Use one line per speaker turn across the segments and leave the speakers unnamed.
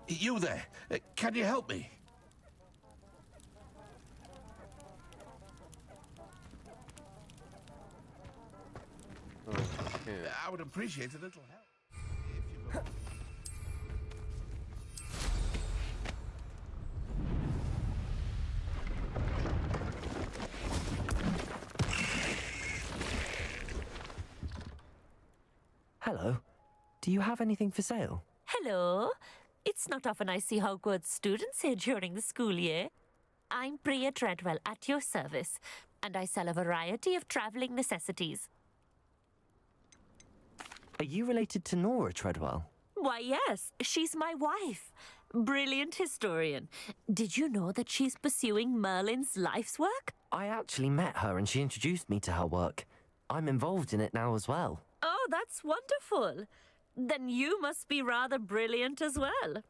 You there, can you help me?
Okay.
I would appreciate a little help. If you've got...
Hello. Do you have anything for sale?
Hello. It's not often I see Hogwarts students here during the school year. I'm Priya Treadwell at your service, and I sell a variety of traveling necessities.
Are you related to Nora Treadwell?
Why, yes, she's my wife. Brilliant historian. Did you know that she's pursuing Merlin's life's work?
I actually met her and she introduced me to her work. I'm involved in it now as well.
Oh, that's wonderful. Then you must be rather brilliant as well.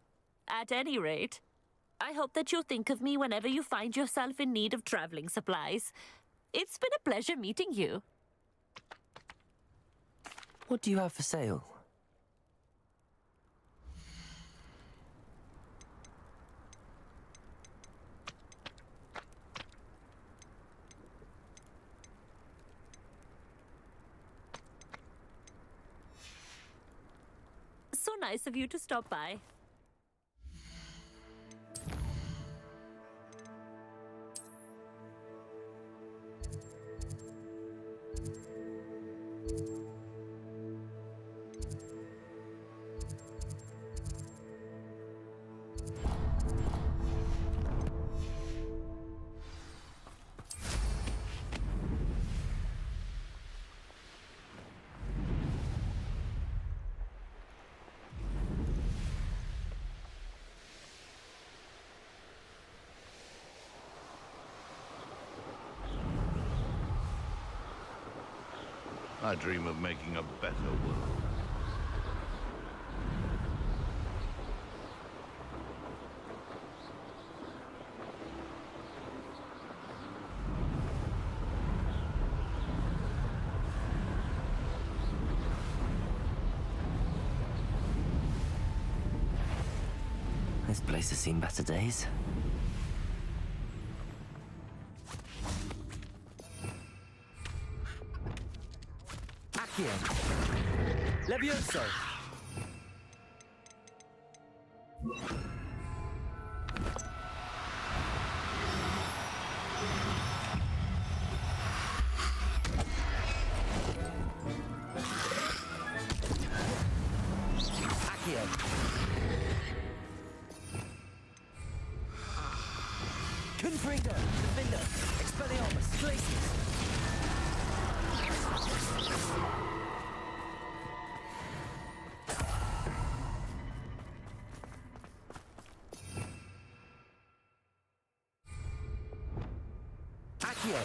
At any rate, I hope that you'll think of me whenever you find yourself in need of traveling supplies. It's been a pleasure meeting you.
What do you have for sale?
So nice of you to stop by.
I dream of making a better world.
This place has seen better days. Accio. Levioso. Accio. Confringo. Defender. Expelliarmus. Glacius. Accio.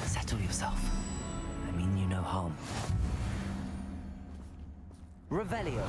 Settle yourself. I mean you no harm. Revelio.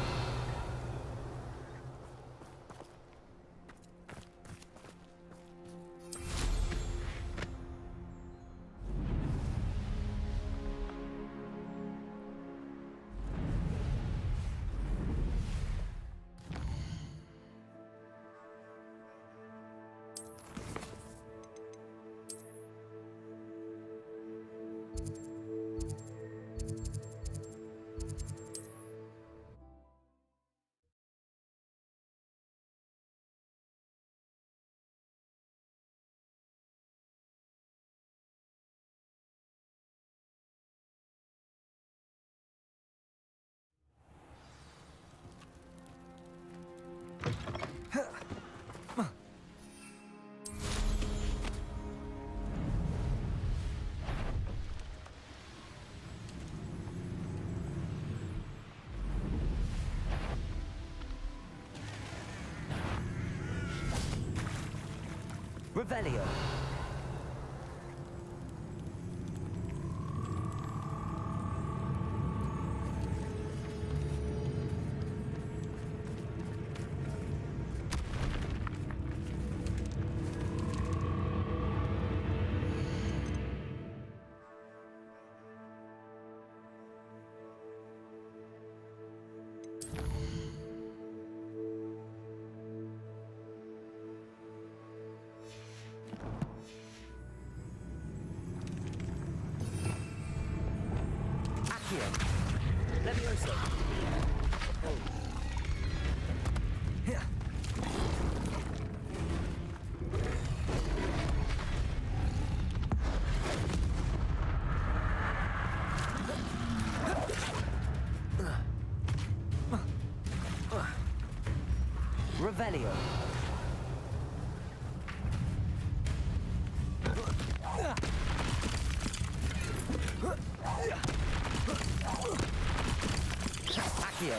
Revelio. Levioso. Here. Revelio. Accio.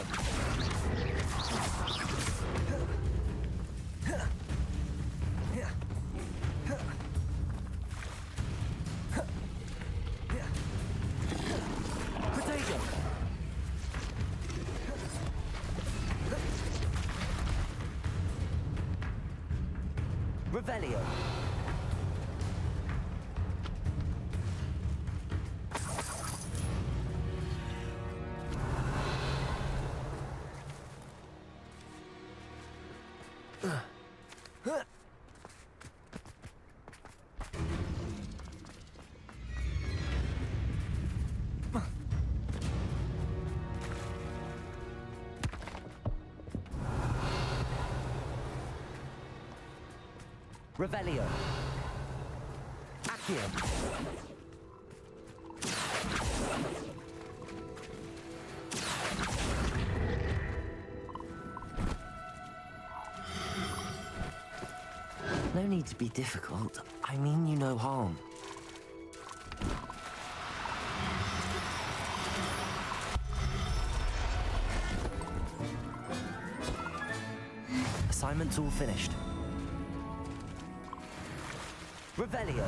Potato. Revelio. Revelio. Accio. No need to be difficult. I mean you no harm. Assignment's all finished. Revelio.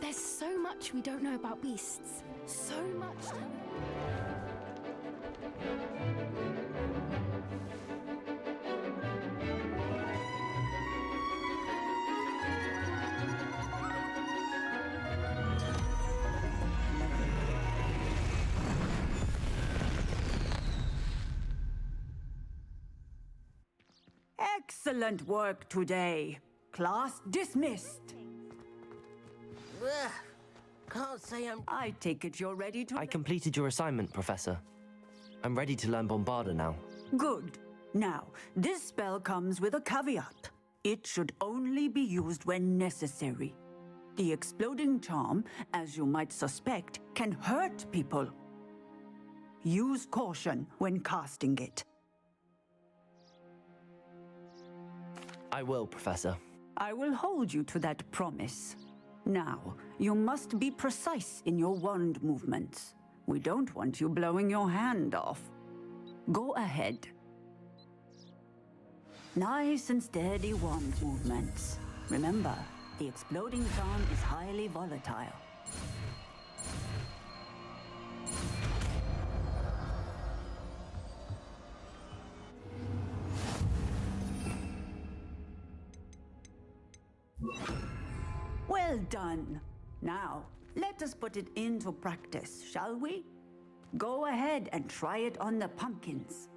There's so much we don't know about beasts. So much.
Excellent work today. Class dismissed.
Ugh, can't say
I take it you're ready to...
I completed your assignment, Professor. I'm ready to learn Bombarda now.
Good. Now, this spell comes with a caveat. It should only be used when necessary. The exploding charm, as you might suspect, can hurt people. Use caution when casting it.
I will, Professor.
I will hold you to that promise. Now, you must be precise in your wand movements. We don't want you blowing your hand off. Go ahead. Nice and steady wand movements. Remember, the exploding charm is highly volatile. Well done. Now, let us put it into practice, shall we? Go ahead and try it on the pumpkins.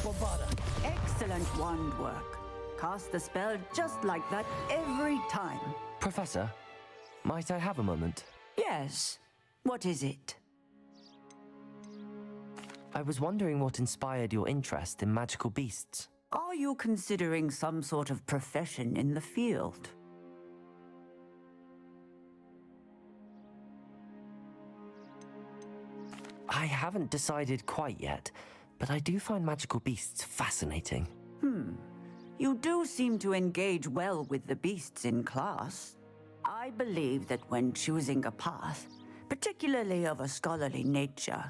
Bombarda.
Excellent wand work. Cast the spell just like that every time.
Professor, might I have a moment?
Yes. What is it?
I was wondering what inspired your interest in magical beasts.
Are you considering some sort of profession in the field?
I haven't decided quite yet, but I do find magical beasts fascinating.
You do seem to engage well with the beasts in class. I believe that when choosing a path, particularly of a scholarly nature,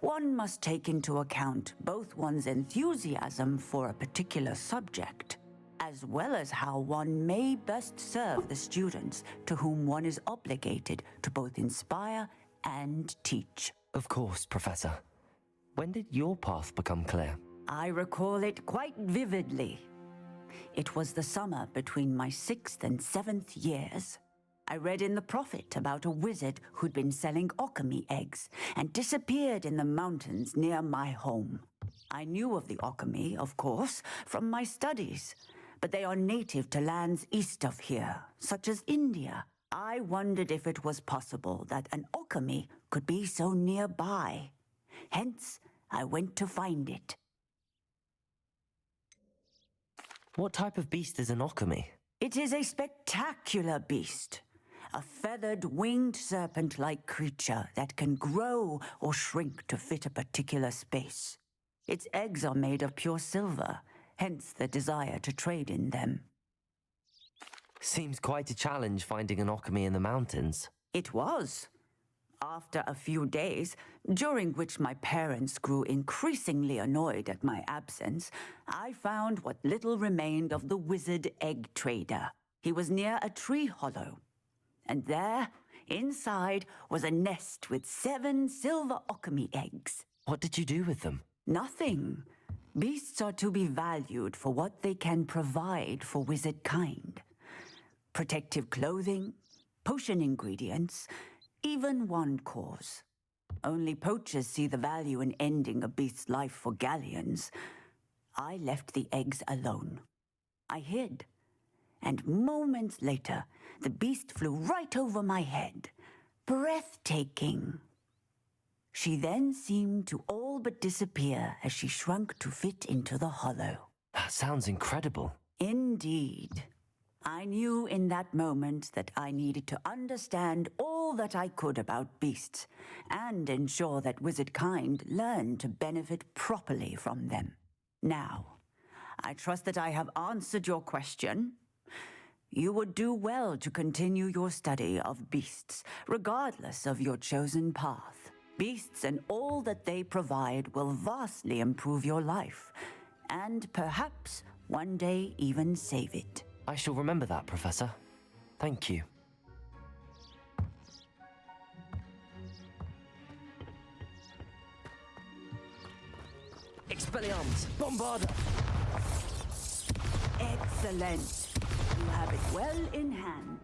One must take into account both one's enthusiasm for a particular subject, as well as how one may best serve the students to whom one is obligated to both inspire and teach.
Of course, Professor. When did your path become clear?
I recall it quite vividly. It was the summer between my 6th and 7th years. I read in the Prophet about a wizard who'd been selling alchemy eggs and disappeared in the mountains near my home. I knew of the alchemy, of course, from my studies, but they are native to lands east of here, such as India. I wondered if it was possible that an alchemy could be so nearby. Hence, I went to find it.
What type of beast is an alchemy?
It is a spectacular beast. A feathered, winged serpent-like creature that can grow or shrink to fit a particular space. Its eggs are made of pure silver, hence the desire to trade in them.
Seems quite a challenge finding an alchemy in the mountains.
It was. After a few days, during which my parents grew increasingly annoyed at my absence, I found what little remained of the wizard egg trader. He was near a tree hollow, and there, inside, was a nest with 7 silver alchemy eggs.
What did you do with them?
Nothing. Beasts are to be valued for what they can provide for wizard kind. Protective clothing, potion ingredients, even wand cores. Only poachers see the value in ending a beast's life for galleons. I left the eggs alone. I hid, and moments later, the beast flew right over my head. Breathtaking. She then seemed to all but disappear as she shrunk to fit into the hollow.
That sounds incredible.
Indeed. I knew in that moment that I needed to understand all that I could about beasts and ensure that wizard kind learned to benefit properly from them. Now, I trust that I have answered your question. You would do well to continue your study of beasts, regardless of your chosen path. Beasts and all that they provide will vastly improve your life, and perhaps one day even save it.
I shall remember that, Professor. Thank you. Expelliarmus! Bombarda!
Excellent. You have it well in hand.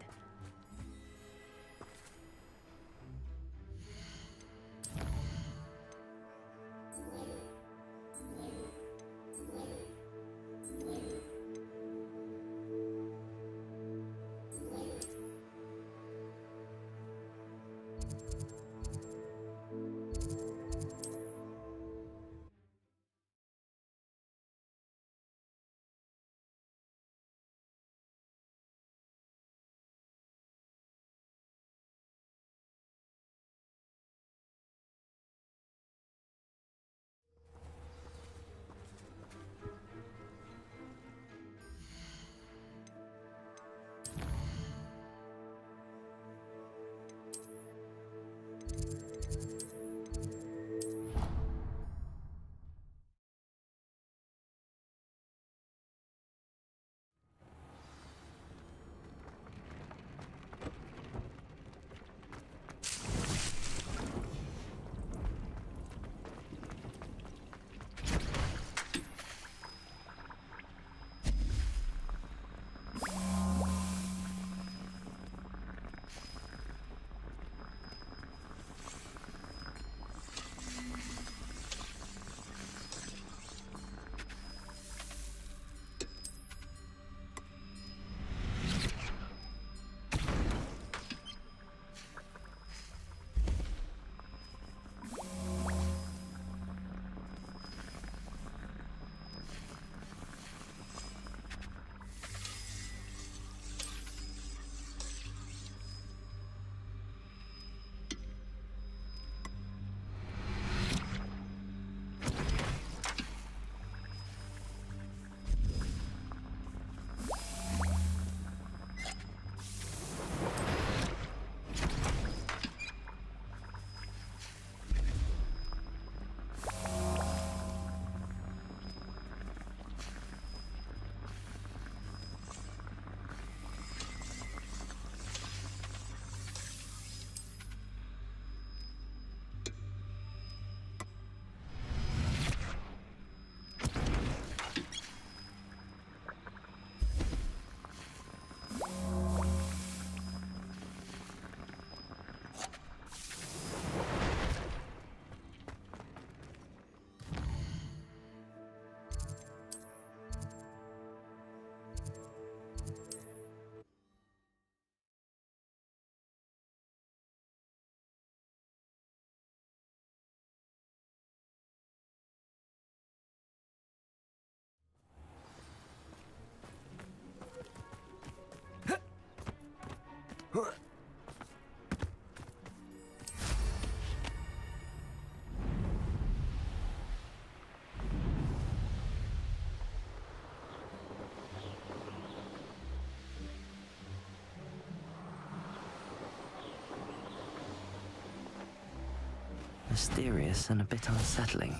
Mysterious and a bit unsettling.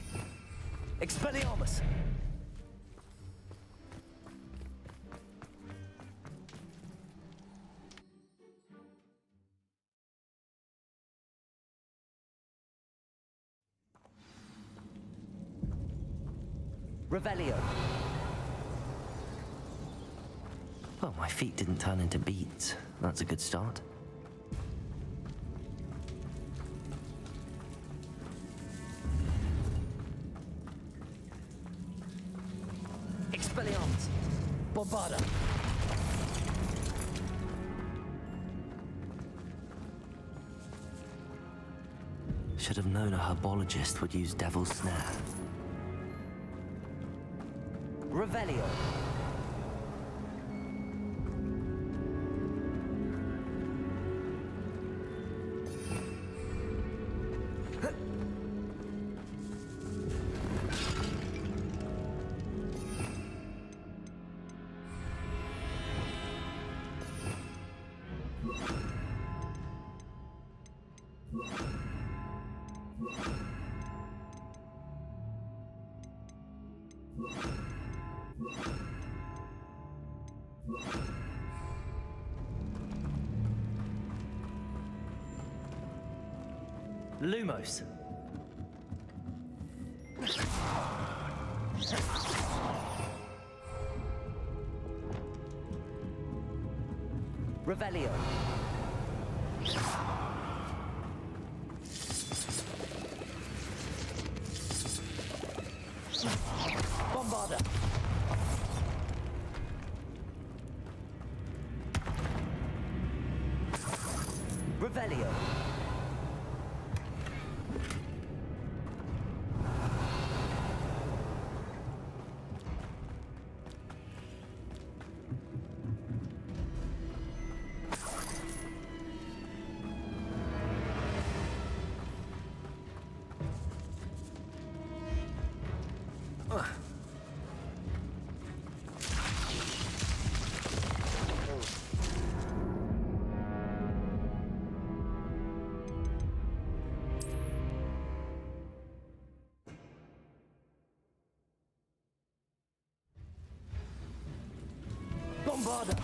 Expelliarmus! Revelio.
Well, my feet didn't turn into beads. That's a good start.
Expelliarmus! Bombarda!
Should have known a herbologist would use Devil's Snare.
Revelio.
Lumos.
Revelio. Bombarda. Revelio. Bombarda.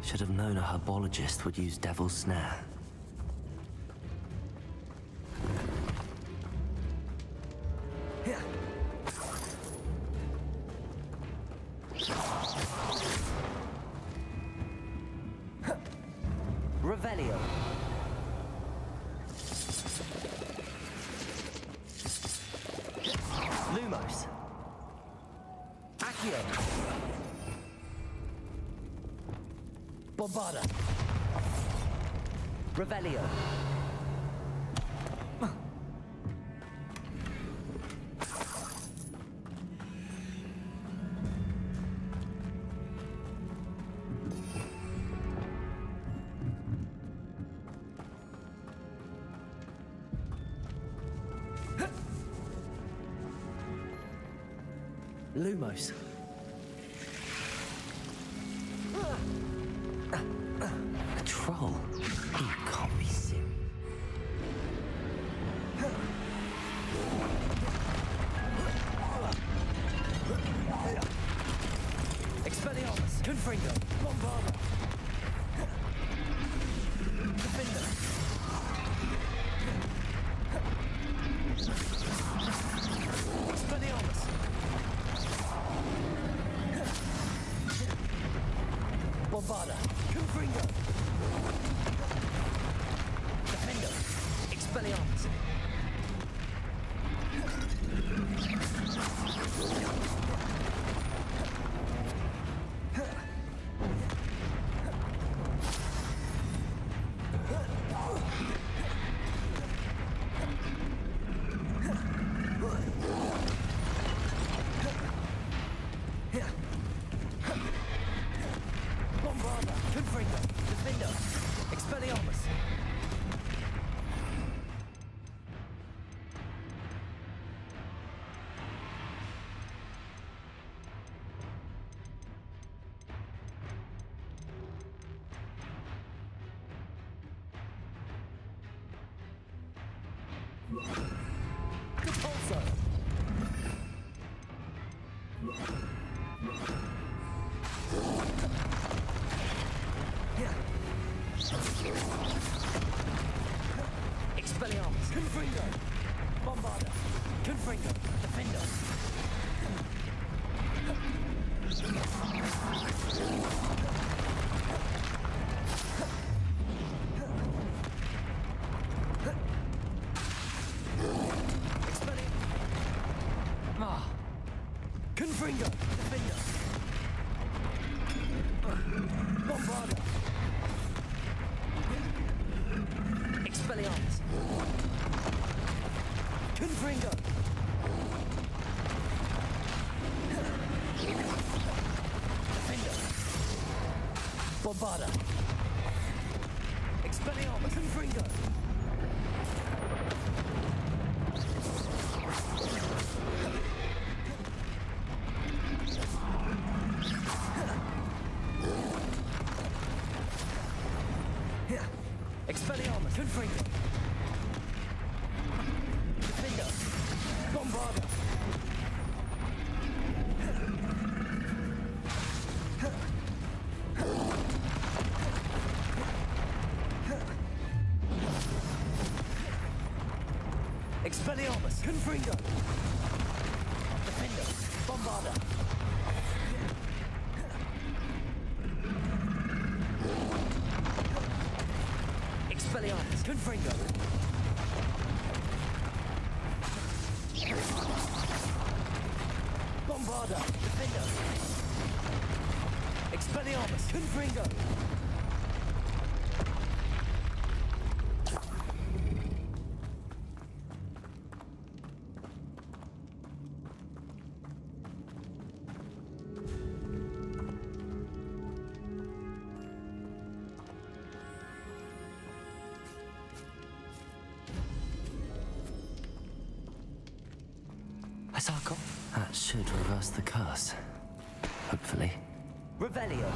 Should have known a herbologist would use Devil's Snare.
Here. Revelio. Lumos. Accio. Bombarda. Revelio.
Lumos. A troll? You can't be serious.
Expelliarmus. Confringo. Bombarda. Defender. Expelliarmus. Bombarda. Confringo. Defender. Expelliarmus. Bombarda. Confringo. Defender. Expelliarmus. Repulsor! Expelliarmus! Confringo! Bombarda! Confringo! Defender! Confringo! Defender! Bombarda! Expelliarmus! Confringo! Defender! Bombarda! Expelliarmus! Confringo! Expelliarmus! Confringo! Defender! Bombarda! Expelliarmus! Confringo! Defender! Bombarda! Expelliarmus! Confringo! Bombarda! Defender! Expelliarmus! Confringo!
Asako? That should reverse the curse. Hopefully.
Revelio!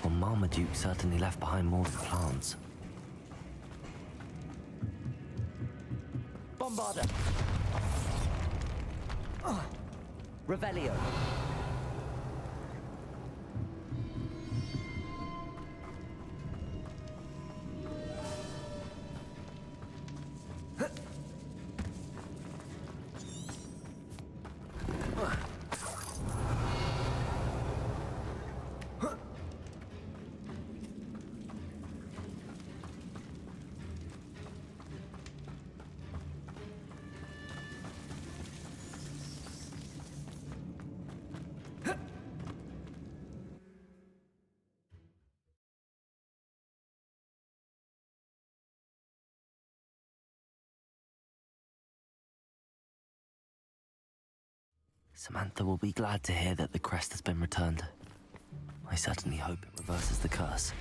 Well, Marmaduke certainly left behind more than plants.
Bombarda! Revelio!
Samantha will be glad to hear that the crest has been returned. I certainly hope it reverses the curse.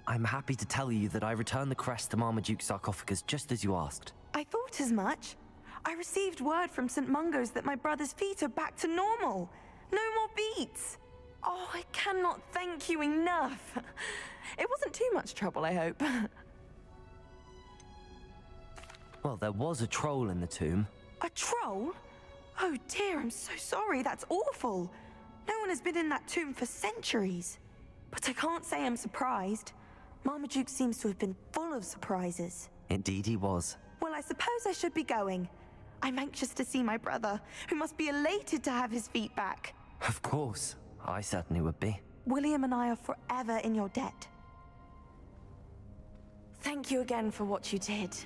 I'm happy to tell you that I returned the crest to Marmaduke's sarcophagus just as you asked.
I thought as much. I received word from St. Mungo's that my brother's feet are back to normal. No more beats. Oh, I cannot thank you enough. It wasn't too much trouble, I hope.
Well, there was a troll in the tomb.
A troll? Oh dear, I'm so sorry. That's awful. No one has been in that tomb for centuries. But I can't say I'm surprised. Marmaduke seems to have been full of surprises.
Indeed he was.
Well, I suppose I should be going. I'm anxious to see my brother, who must be elated to have his feet back.
Of course. I certainly would be.
William and I are forever in your debt. Thank you again for what you did.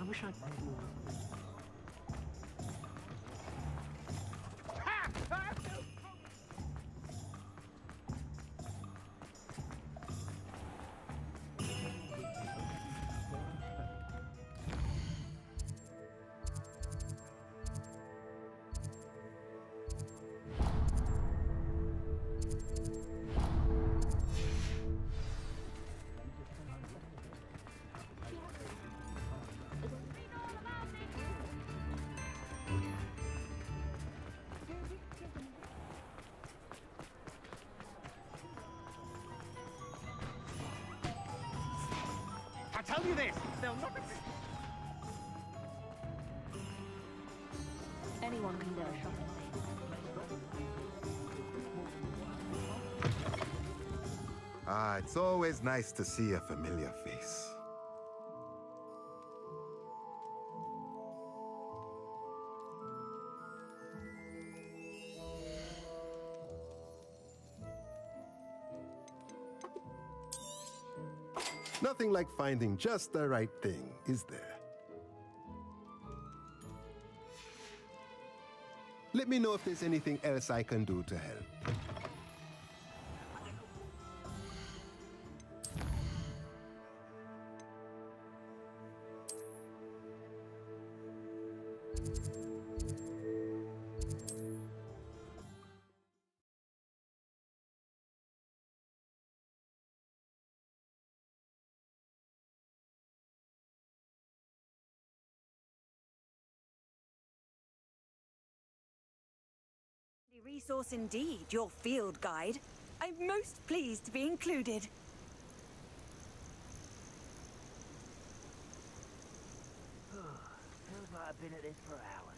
I wish I
tell you this, they'll not be...
Anyone can go shopping.
It's always nice to see a familiar face. Nothing like finding just the right thing, is there? Let me know if there's anything else I can do to help.
Resource indeed, your field guide. I'm most pleased to be included.
Feels like I've been at this for hours.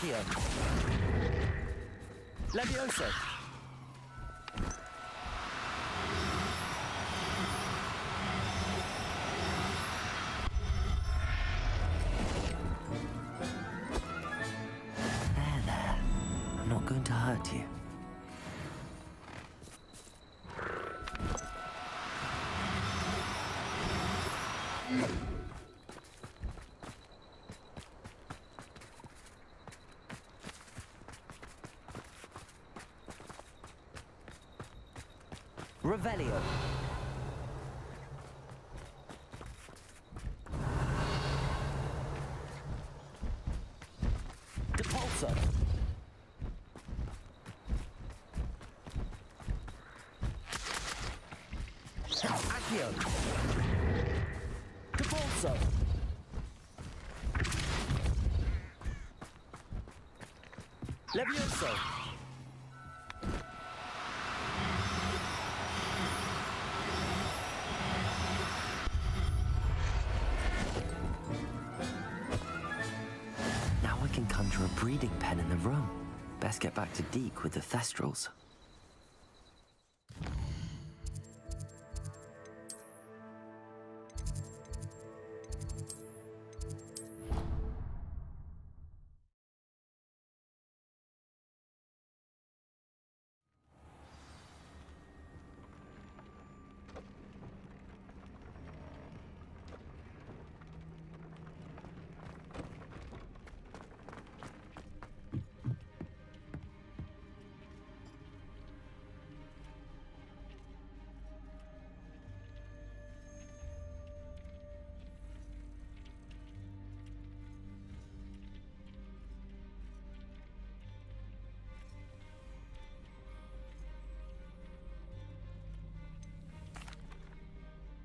Accio. Levioso. There. I'm not going to hurt you. Revelio. Depulso. Accio. Depulso. Levioso. Now I can conjure a breeding pen in the room. Best get back to Deke with the Thestrals.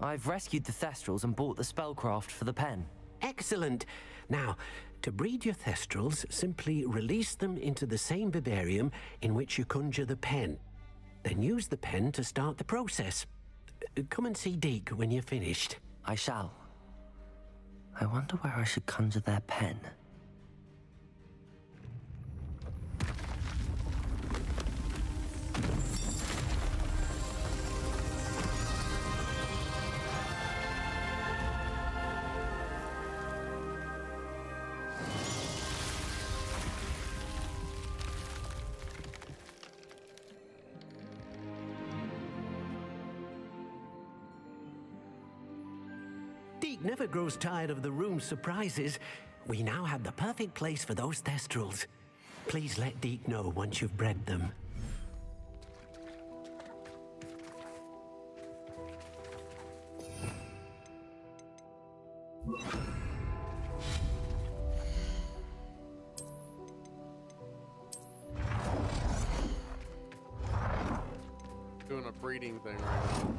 I've rescued the Thestrals and bought the spellcraft for the pen.
Excellent. Now, to breed your Thestrals, simply release them into the same vivarium in which you conjure the pen. Then use the pen to start the process. Come and see Deke when you're finished.
I shall. I wonder where I should conjure their pen.
Deke never grows tired of the room's surprises. We now have the perfect place for those Thestrals. Please let Deke know once you've bred them.
Doing a breeding thing right now.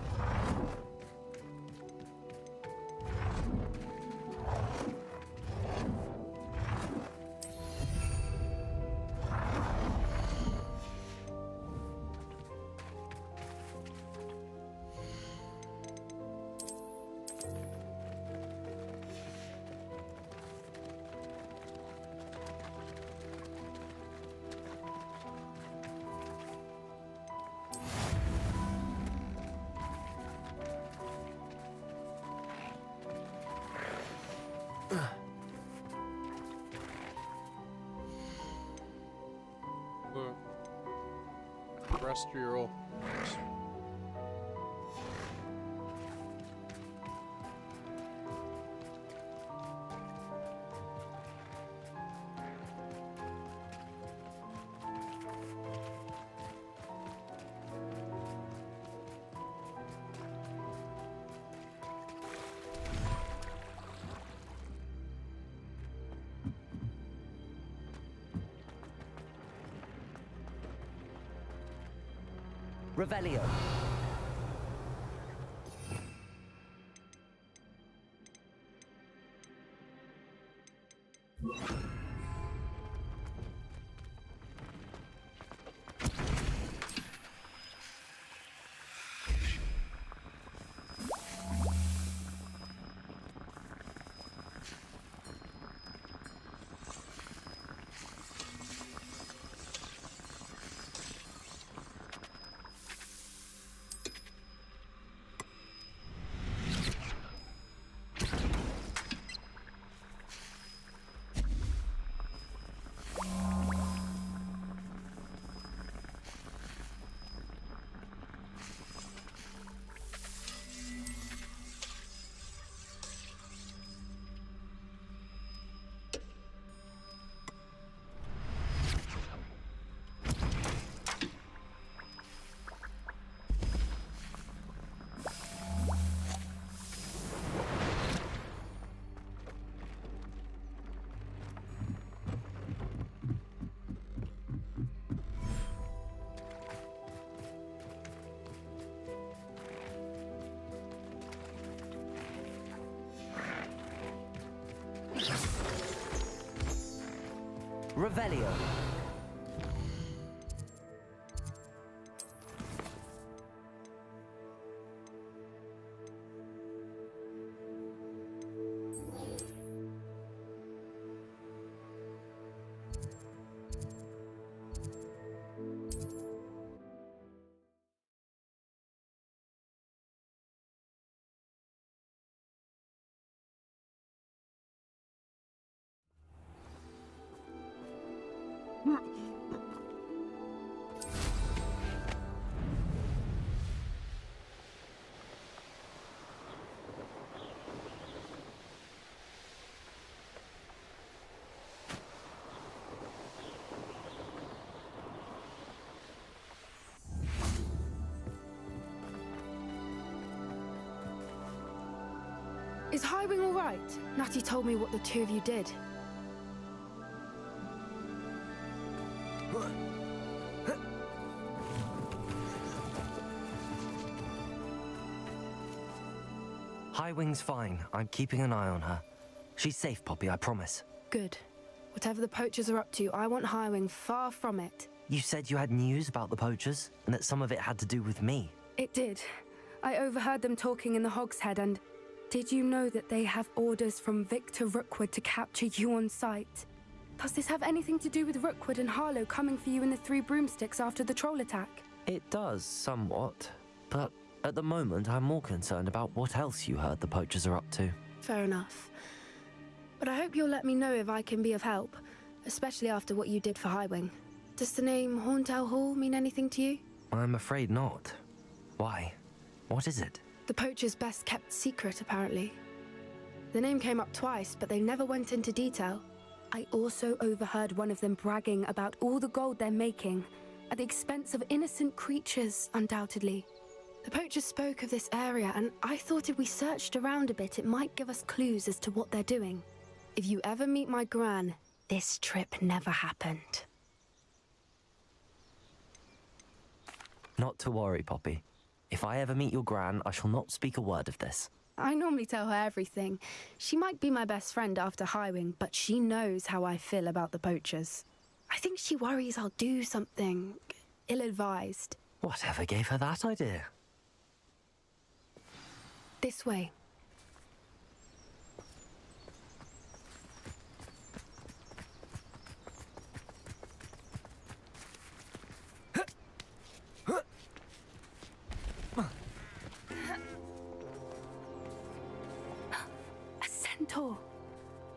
Terrestrial.
Revelio. Revelio.
Is Highwing all right? Natty told me what the two of you did.
Highwing's fine. I'm keeping an eye on her. She's safe, Poppy, I promise.
Good. Whatever the poachers are up to, I want Highwing far from it.
You said you had news about the poachers, and that some of it had to do with me.
It did. I overheard them talking in the Hogshead, and did you know that they have orders from Victor Rookwood to capture you on sight? Does this have anything to do with Rookwood and Harlow coming for you in the Three Broomsticks after the troll attack?
It does, somewhat. But at the moment, I'm more concerned about what else you heard the poachers are up to.
Fair enough. But I hope you'll let me know if I can be of help, especially after what you did for Highwing. Does the name Horntail Hall mean anything to you?
I'm afraid not. Why? What is it?
The poachers' best-kept secret, apparently. The name came up twice, but they never went into detail. I also overheard one of them bragging about all the gold they're making, at the expense of innocent creatures, undoubtedly. The poachers spoke of this area, and I thought if we searched around a bit, it might give us clues as to what they're doing. If you ever meet my gran, this trip never happened.
Not to worry, Poppy. If I ever meet your gran, I shall not speak a word of this.
I normally tell her everything. She might be my best friend after Highwing, but she knows how I feel about the poachers. I think she worries I'll do something ill-advised.
Whatever gave her that idea?
This way.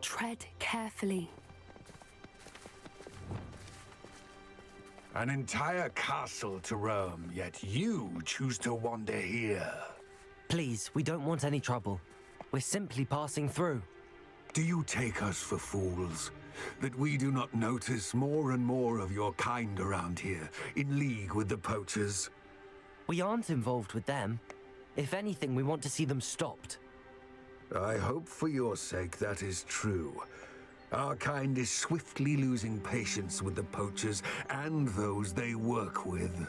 Tread carefully.
An entire castle to roam, yet you choose to wander here.
Please, we don't want any trouble. We're simply passing through.
Do you take us for fools? That we do not notice more and more of your kind around here, in league with the poachers?
We aren't involved with them. If anything, we want to see them stopped.
I hope for your sake that is true. Our kind is swiftly losing patience with the poachers and those they work with.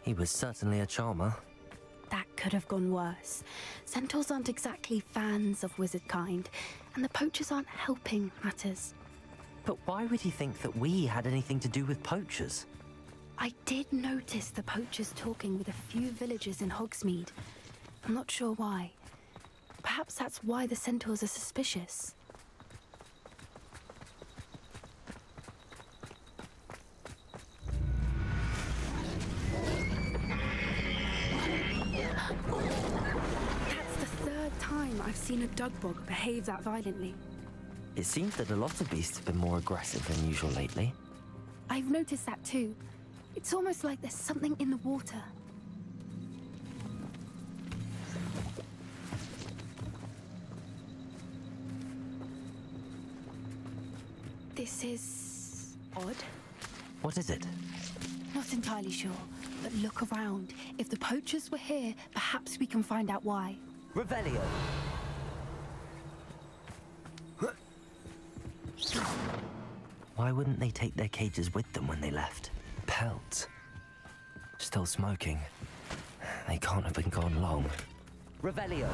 He was certainly a charmer.
That could have gone worse. Centaurs aren't exactly fans of wizard kind, and the poachers aren't helping matters.
But why would he think that we had anything to do with poachers?
I did notice the poachers talking with a few villagers in Hogsmeade. I'm not sure why. Perhaps that's why the centaurs are suspicious. That's the third time I've seen a dugbog behave that violently.
It seems that a lot of beasts have been more aggressive than usual lately.
I've noticed that too. It's almost like there's something in the water. This is odd.
What is it?
Not entirely sure, but look around. If the poachers were here, perhaps we can find out why.
Revelio! Why wouldn't they take their cages with them when they left? Pelts. Still smoking. They can't have been gone long. Revelio!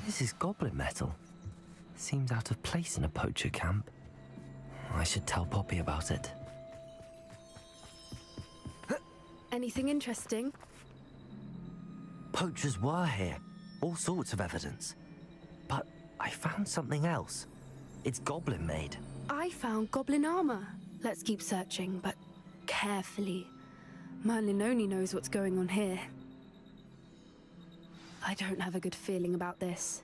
This is goblin metal. Seems out of place in a poacher camp. I should tell Poppy about it.
Anything interesting?
Poachers were here. All sorts of evidence. But I found something else. It's goblin made.
I found goblin armor. Let's keep searching, but carefully. Merlin only knows what's going on here. I don't have a good feeling about this.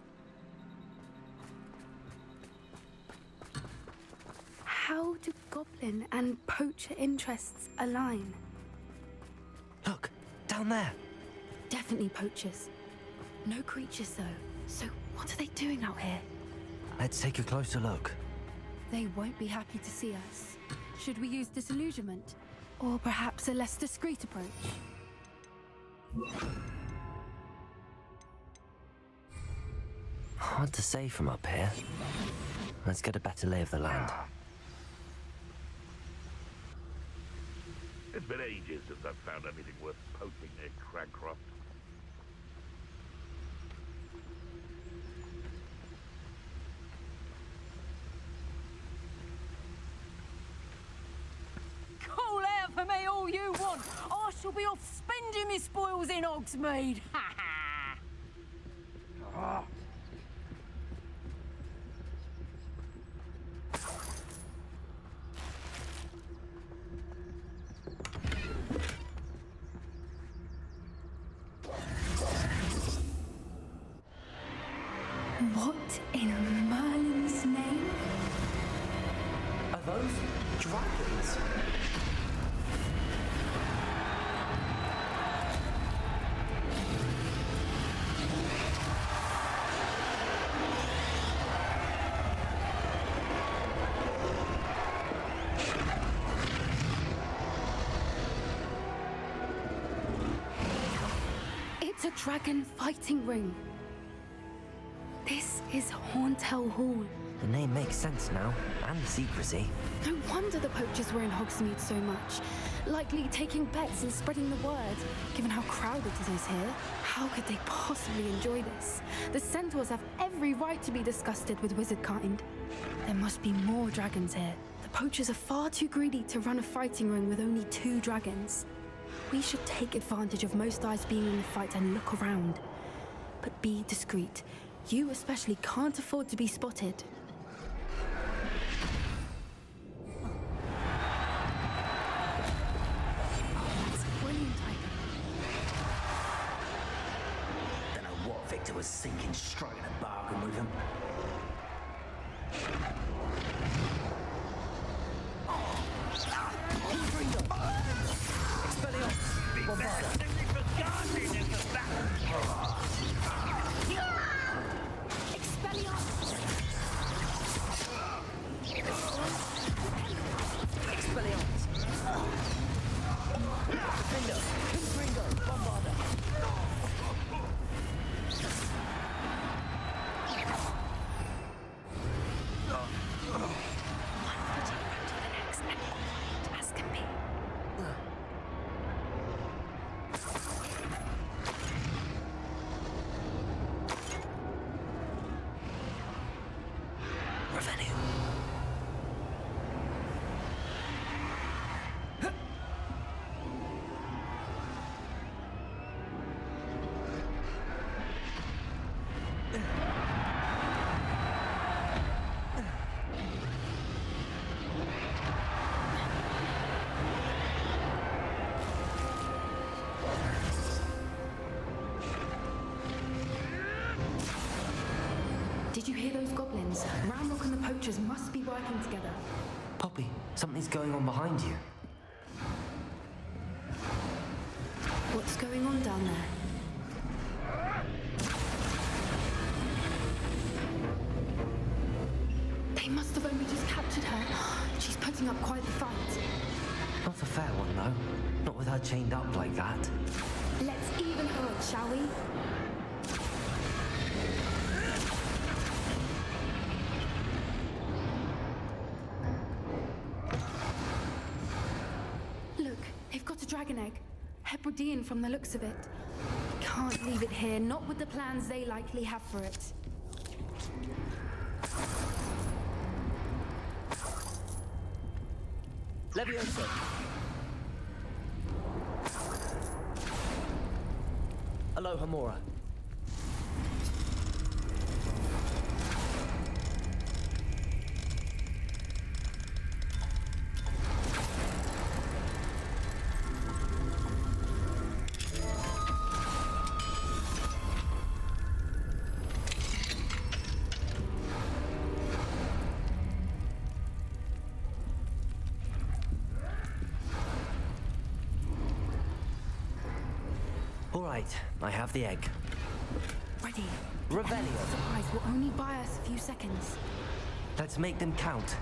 How do goblin and poacher interests align?
Look, down there.
Definitely poachers. No creatures, though. So what are they doing out here?
Let's take a closer look.
They won't be happy to see us. Should we use disillusionment? Or perhaps a less discreet approach?
Hard to say from up here. Let's get a better lay of the land.
It's been ages since I've found anything worth poking near Cragcroft.
Call out for me all you want. I shall be off spending my spoils in Hogsmeade. Ha ha!
What in Merlin's name?
Are those dragons?
It's a dragon fighting ring. This is Hauntel Hall.
The name makes sense now, and the secrecy.
No wonder the poachers were in Hogsmeade so much. Likely taking bets and spreading the word, given how crowded it is here. How could they possibly enjoy this? The centaurs have every right to be disgusted with wizard kind. There must be more dragons here. The poachers are far too greedy to run a fighting ring with only 2 dragons. We should take advantage of most eyes being in the fight and look around. But be discreet. You especially can't afford to be spotted. That's a brilliant idea.
Don't know what Victor was thinking, striking a bargain with him.
Did you hear those goblins? Ramrock and the poachers must be working together.
Poppy, something's going on behind you.
What's going on down there? They must have only just captured her. She's putting up quite the fight.
Not a fair one, though. Not with her chained up like that.
Let's even her up, shall we? dragon egg. Hebridean from the looks of it. Can't leave it here, not with the plans they likely have for it.
Leviosa. Aloha Mora. All right, I have the egg.
Ready.
Revelio.
Supplies will only buy us a few seconds.
Let's make them count.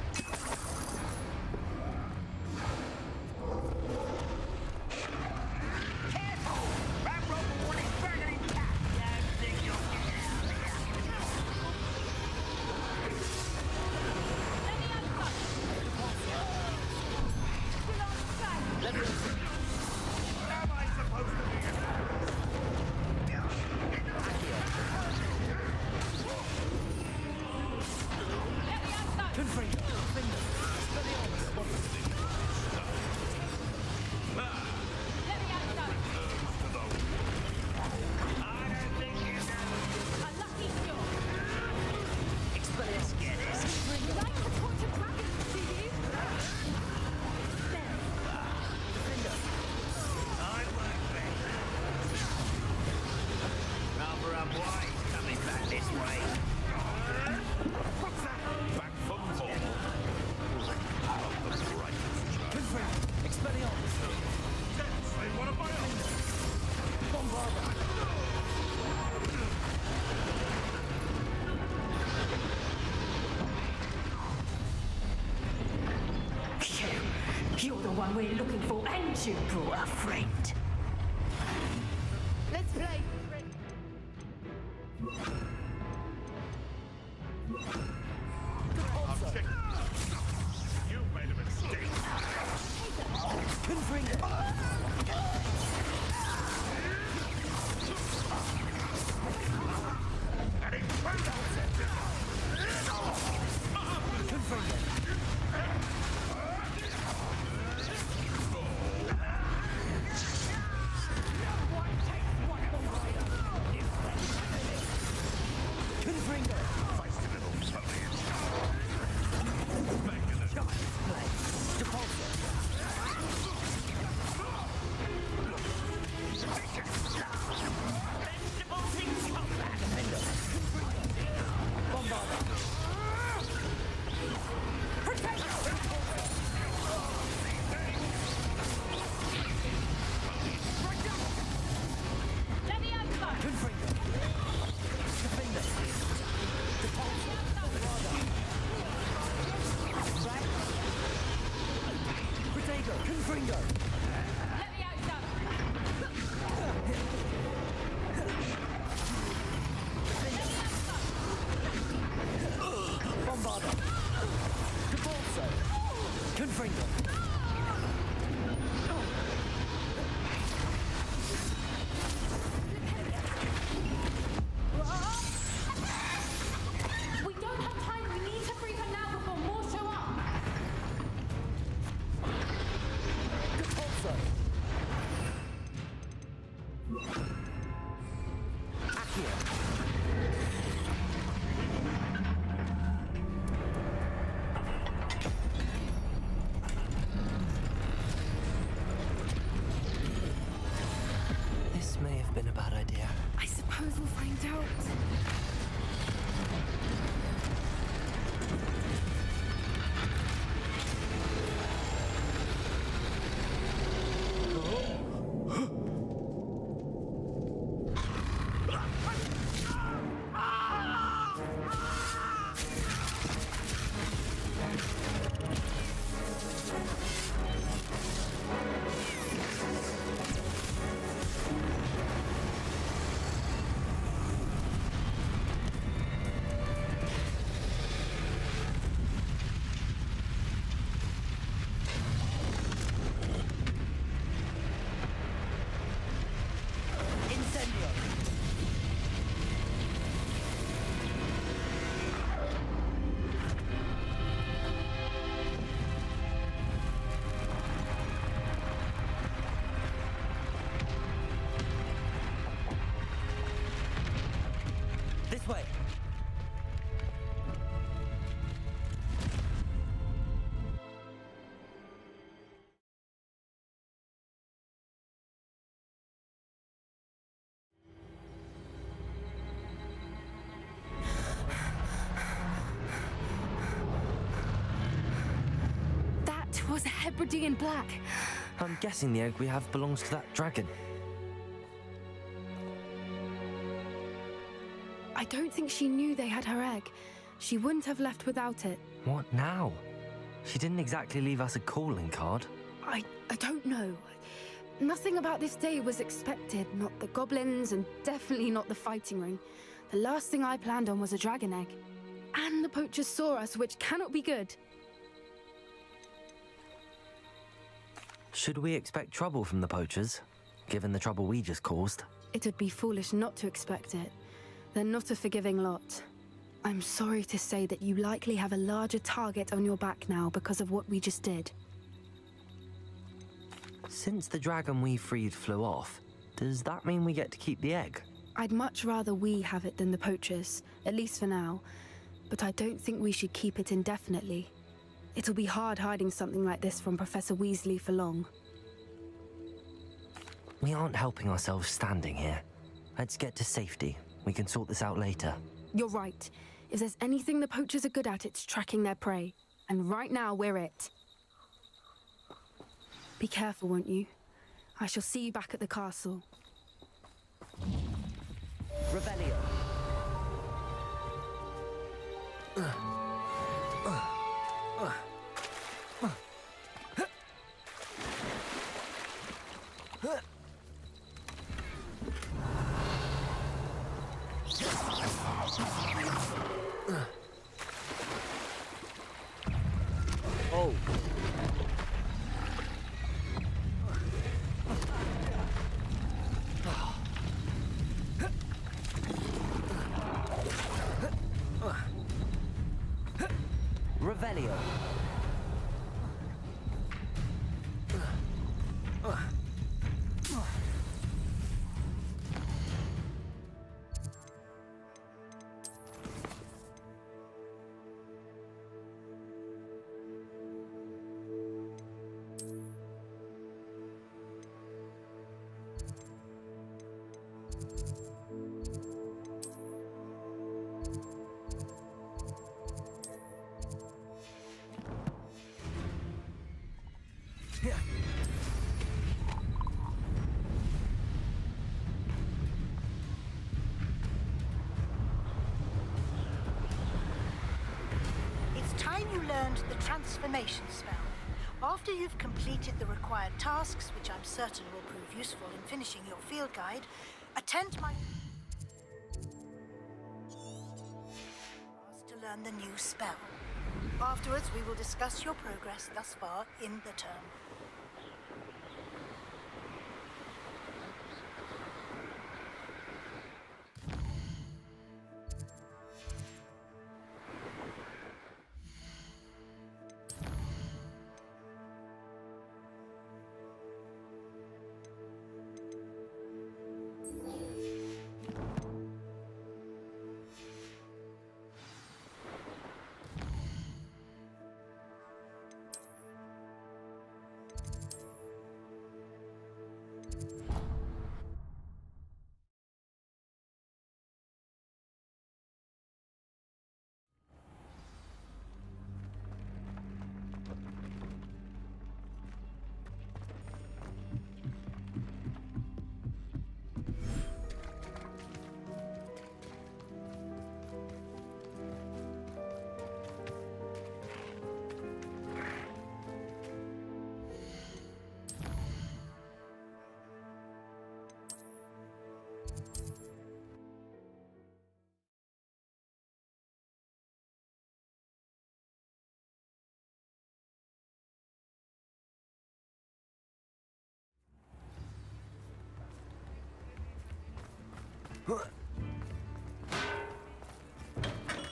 You're the one we're looking for, and you brought a friend.
Let's play.
You've made a mistake.
We don't have time. We need to free her now before more show up.
This may have been a bad idea.
I suppose we'll find out.
This way!
That was a Hebridean black.
I'm guessing the egg we have belongs to that dragon.
I don't think she knew they had her egg. She wouldn't have left without it.
What now? She didn't exactly leave us a calling card.
I don't know. Nothing about this day was expected. Not the goblins, and definitely not the fighting ring. The last thing I planned on was a dragon egg. And the poachers saw us, which cannot be good.
Should we expect trouble from the poachers, given the trouble we just caused?
It'd be foolish not to expect it. They're not a forgiving lot. I'm sorry to say that you likely have a larger target on your back now because of what we just did.
Since the dragon we freed flew off, does that mean we get to keep the egg?
I'd much rather we have it than the poachers, at least for now. But I don't think we should keep it indefinitely. It'll be hard hiding something like this from Professor Weasley for long.
We aren't helping ourselves standing here. Let's get to safety. We can sort this out later.
You're right. If there's anything the poachers are good at, it's tracking their prey. And right now, we're it. Be careful, won't you? I shall see you back at the castle.
Revelio. Oh. Revelio.
It's time you learned the transformation spell. After you've completed the required tasks, which I'm certain will prove useful in finishing your field guide, attend my to learn the new spell. Afterwards, we will discuss your progress thus far in the term.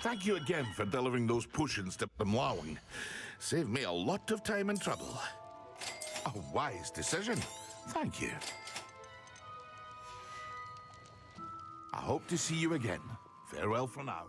Thank you again for delivering those potions to Mlawing. Saved me a lot of time and trouble. A wise decision. Thank you. I hope to see you again. Farewell for now.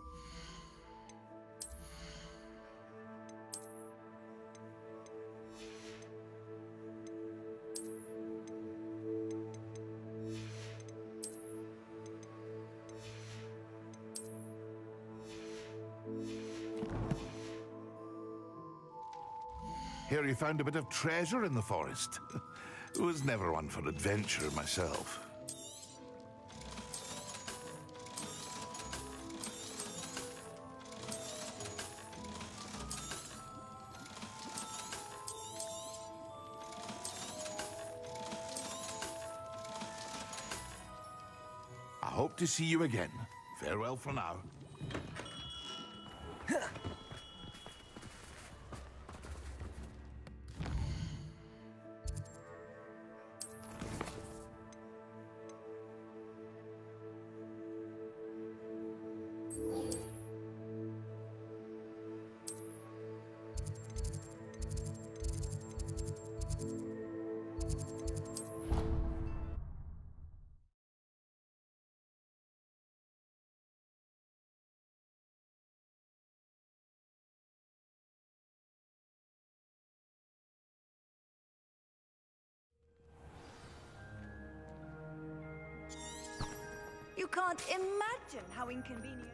Hear you found a bit of treasure in the forest. Was never one for adventure myself. I hope to see you again. Farewell for now.
You can't imagine how inconvenient.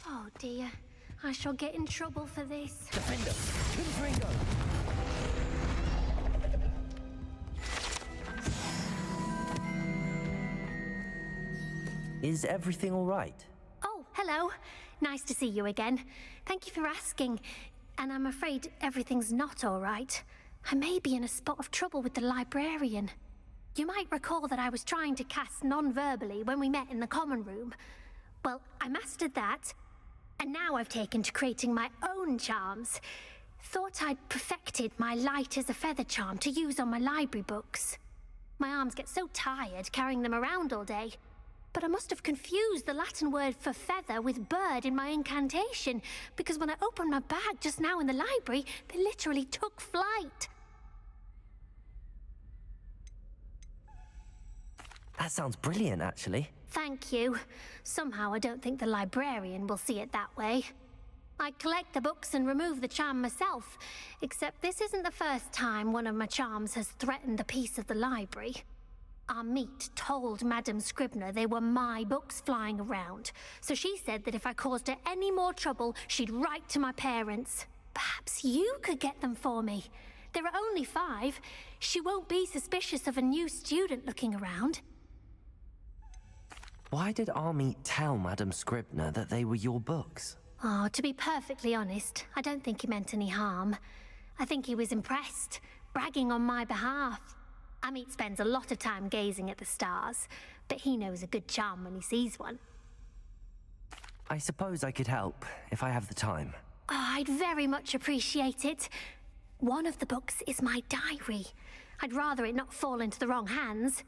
Oh dear, I shall get in trouble for this.
Defender, to the Ringo! Is everything all right?
Oh, hello. Nice to see you again. Thank you for asking. And I'm afraid everything's not all right. I may be in a spot of trouble with the librarian. You might recall that I was trying to cast non-verbally when we met in the common room. Well, I mastered that, and now I've taken to creating my own charms. Thought I'd perfected my light as a feather charm to use on my library books. My arms get so tired carrying them around all day. But I must have confused the Latin word for feather with bird in my incantation, because when I opened my bag just now in the library, they literally took flight.
That sounds brilliant, actually.
Thank you. Somehow I don't think the librarian will see it that way. I collect the books and remove the charm myself, except this isn't the first time one of my charms has threatened the peace of the library. Our meet told Madame Scribner they were my books flying around, so she said that if I caused her any more trouble, she'd write to my parents. Perhaps you could get them for me. There are only 5. She won't be suspicious of a new student looking around.
Why did Army tell Madame Scribner that they were your books?
Oh, to be perfectly honest, I don't think he meant any harm. I think he was impressed, bragging on my behalf. Amit spends a lot of time gazing at the stars, but he knows a good charm when he sees one.
I suppose I could help, if I have the time.
Oh, I'd very much appreciate it. One of the books is my diary. I'd rather it not fall into the wrong hands.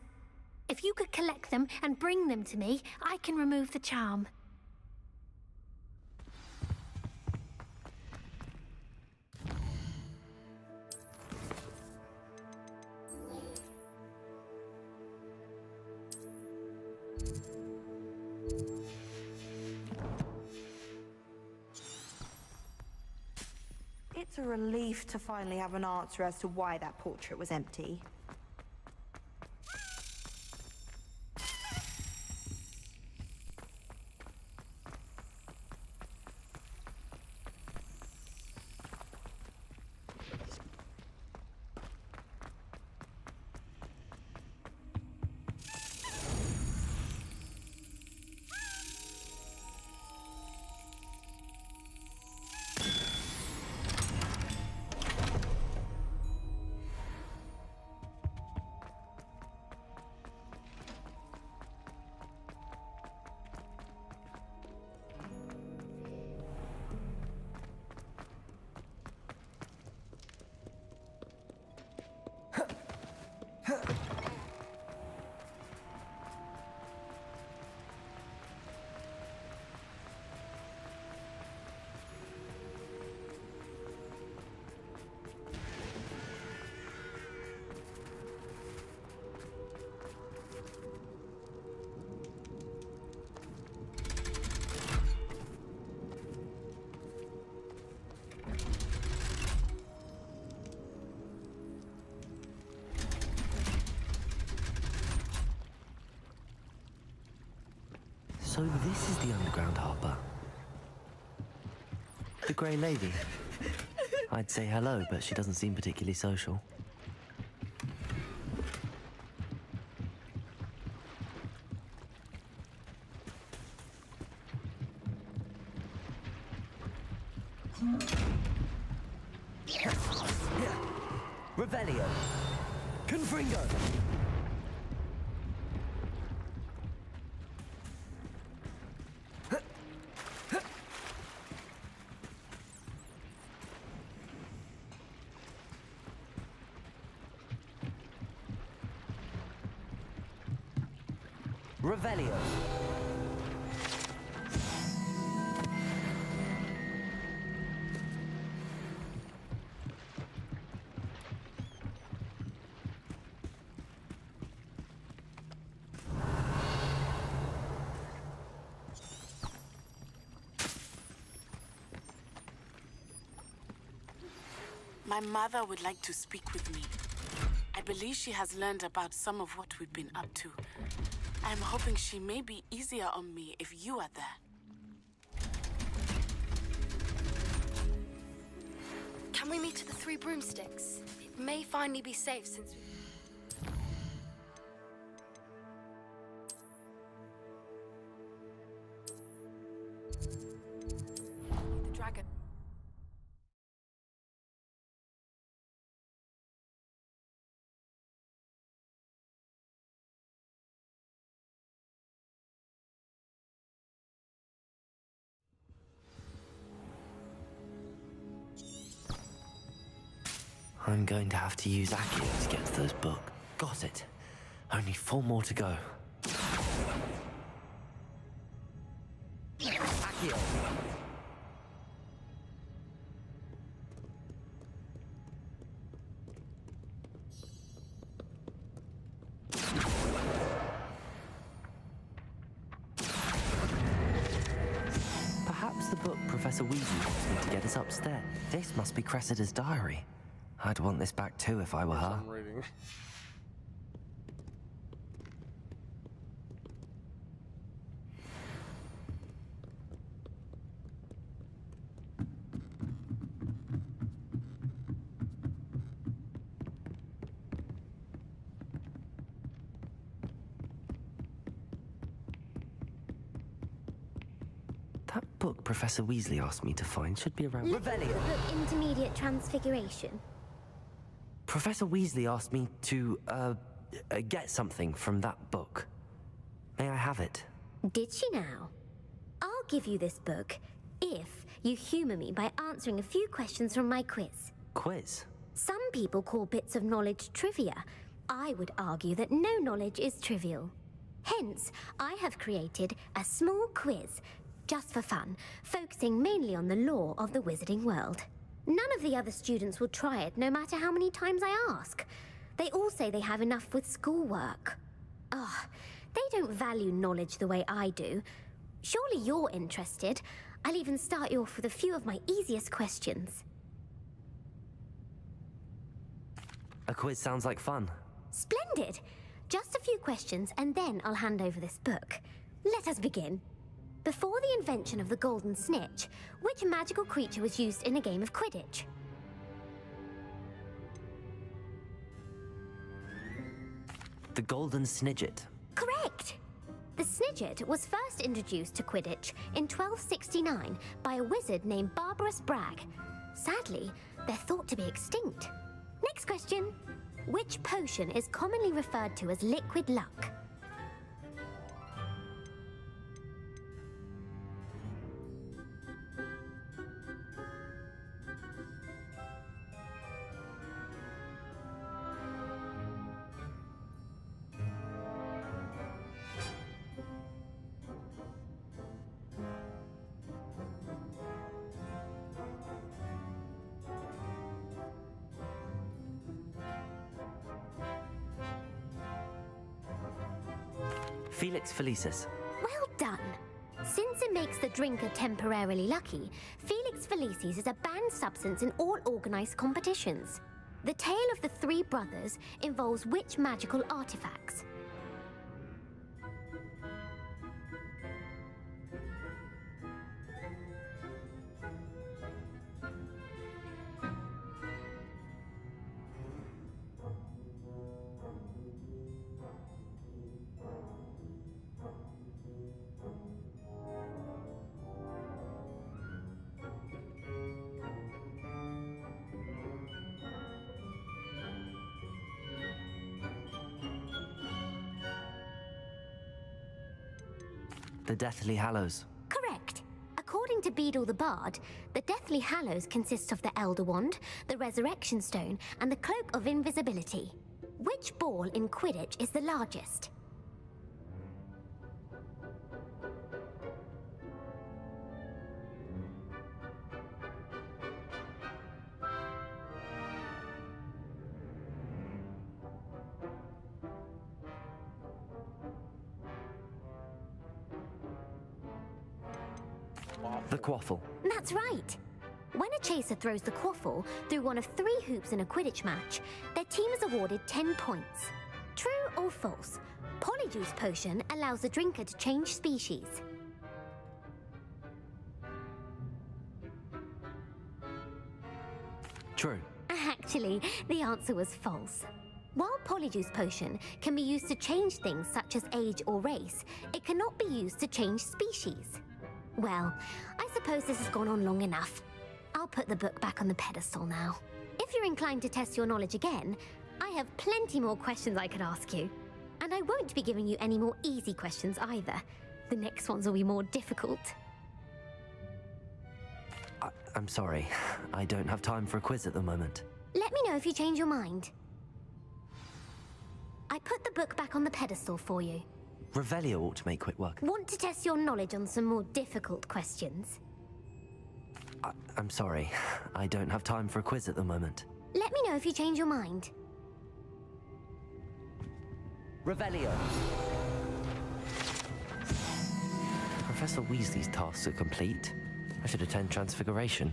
If you could collect them and bring them to me, I can remove the charm.
It's a relief to finally have an answer as to why that portrait was empty.
So this is the underground harbour. The Grey Lady. I'd say hello, but she doesn't seem particularly social. Revelio. Confringo. Revelio.
My mother would like to speak with me. I believe she has learned about some of what we've been up to. I'm hoping she may be easier on me if you are there.
Can we meet at the Three Broomsticks? It may finally be safe since we... The dragon.
I'm going to have to use Accio to get to those books. Got it. Only 4 more to go. Accio. Perhaps the book Professor Weasley wants me to get us upstairs. This must be Cressida's diary. I'd want this back too if I were her.
I'm reading.
That book Professor Weasley asked me to find should be around...
Look at the book Intermediate Transfiguration.
Professor Weasley asked me to, get something from that book. May I have it?
Did she now? I'll give you this book if you humour me by answering a few questions from my quiz.
Quiz?
Some people call bits of knowledge trivia. I would argue that no knowledge is trivial. Hence, I have created a small quiz, just for fun, focusing mainly on the lore of the wizarding world. None of the other students will try it, no matter how many times I ask. They all say they have enough with schoolwork. They don't value knowledge the way I do. Surely you're interested. I'll even start you off with a few of my easiest questions.
A quiz sounds like fun.
Splendid! Just a few questions, and then I'll hand over this book. Let us begin. Before the invention of the golden snitch, which magical creature was used in a game of Quidditch?
The golden snidget.
Correct! The snidget was first introduced to Quidditch in 1269 by a wizard named Barbarous Bragg. Sadly, they're thought to be extinct. Next question. Which potion is commonly referred to as liquid luck?
Felix Felicis.
Well done. Since it makes the drinker temporarily lucky, Felix Felicis is a banned substance in all organized competitions. The tale of the 3 brothers involves which magical artifacts?
The Deathly Hallows.
Correct. According to Beadle the Bard, the Deathly Hallows consist of the Elder Wand, the Resurrection Stone, and the Cloak of Invisibility. Which ball in Quidditch is the largest?
The Quaffle.
That's right. When a chaser throws the quaffle through one of 3 hoops in a Quidditch match, their team is awarded 10 points. True or false? Polyjuice Potion allows the drinker to change species.
True.
Actually, the answer was false. While Polyjuice Potion can be used to change things such as age or race, it cannot be used to change species. Well, I suppose this has gone on long enough. I'll put the book back on the pedestal now. If you're inclined to test your knowledge again, I have plenty more questions I could ask you. And I won't be giving you any more easy questions either. The next ones will be more difficult.
I'm sorry. I don't have time for a quiz at the moment.
Let me know if you change your mind. I put the book back on the pedestal for you.
Revelio ought to make quick work.
Want to test your knowledge on some more difficult questions?
I'm sorry. I don't have time for a quiz at the moment.
Let me know if you change your mind.
Revelio. Professor Weasley's tasks are complete. I should attend Transfiguration.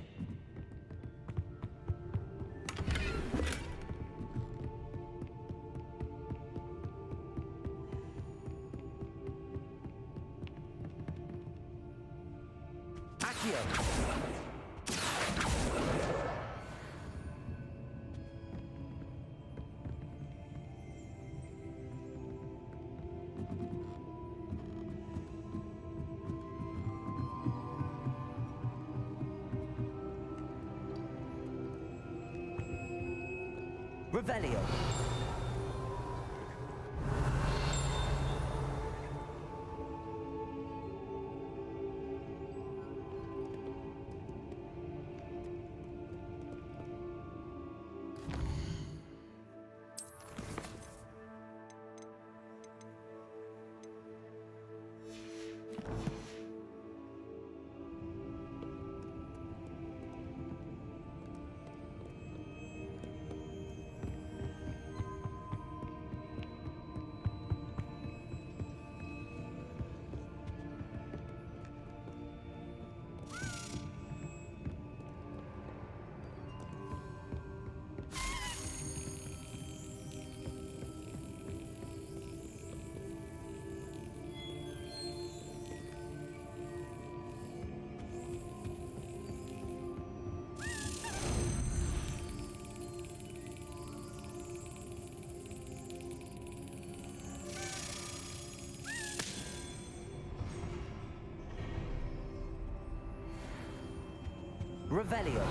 Revelio. Revelio.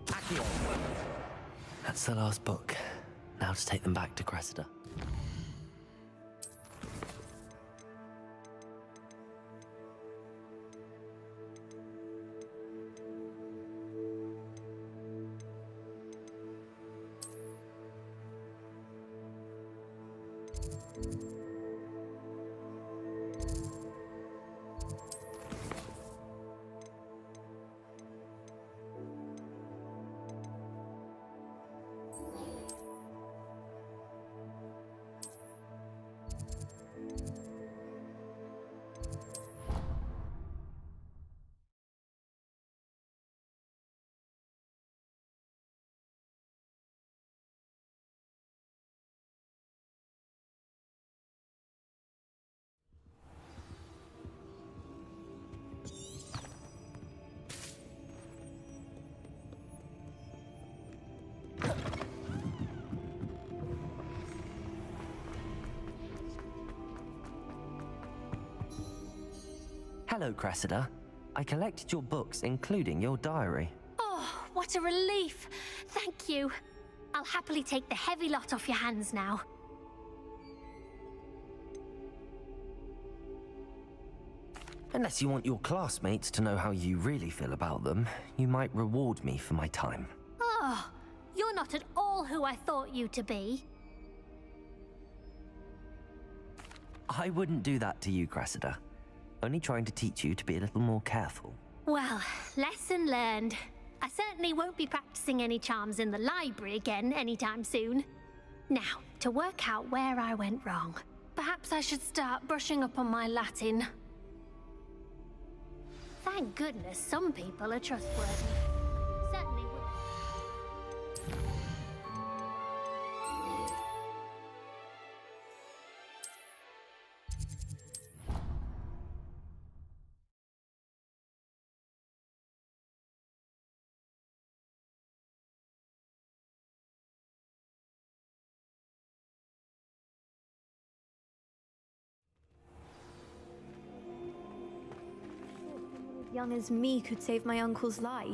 Accio. That's the last book. Now to take them back to Cressida. Hello, Cressida. I collected your books, including your diary.
Oh, what a relief. Thank you. I'll happily take the heavy lot off your hands now.
Unless you want your classmates to know how you really feel about them, you might reward me for my time.
Oh, you're not at all who I thought you to be.
I wouldn't do that to you, Cressida. Only trying to teach you to be a little more careful.
Well, lesson learned. I certainly won't be practicing any charms in the library again anytime soon. Now, to work out where I went wrong. Perhaps I should start brushing up on my Latin. Thank goodness some people are trustworthy. Certainly would.
Young as me could save my uncle's life.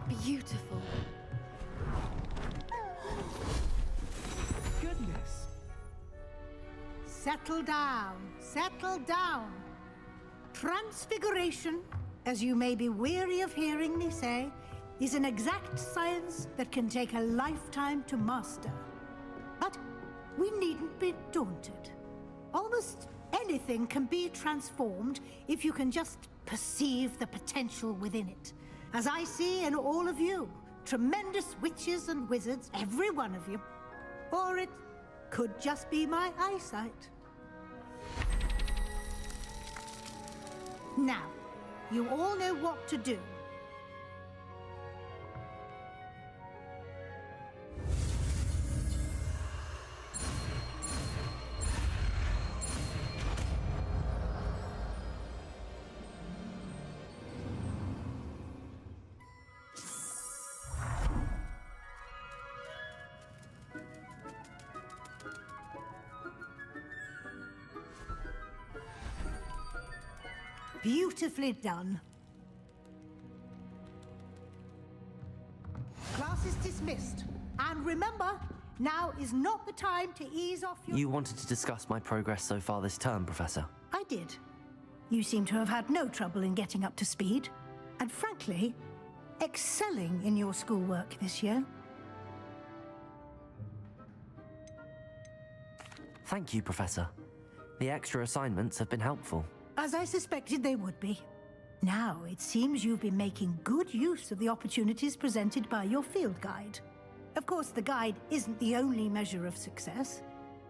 Beautiful.
Goodness. Settle down. Settle down. Transfiguration, as you may be weary of hearing me say, is an exact science that can take a lifetime to master. But we needn't be daunted. Almost anything can be transformed if you can just perceive the potential within it. As I see in all of you, tremendous witches and wizards, every one of you. Or it could just be my eyesight. Now, you all know what to do. Beautifully done. Class is dismissed. And remember, now is not the time to ease off your...
You wanted to discuss my progress so far this term, Professor.
I did. You seem to have had no trouble in getting up to speed. And frankly, excelling in your schoolwork this year.
Thank you, Professor. The extra assignments have been helpful.
As I suspected they would be. Now, it seems you've been making good use of the opportunities presented by your field guide. Of course, the guide isn't the only measure of success.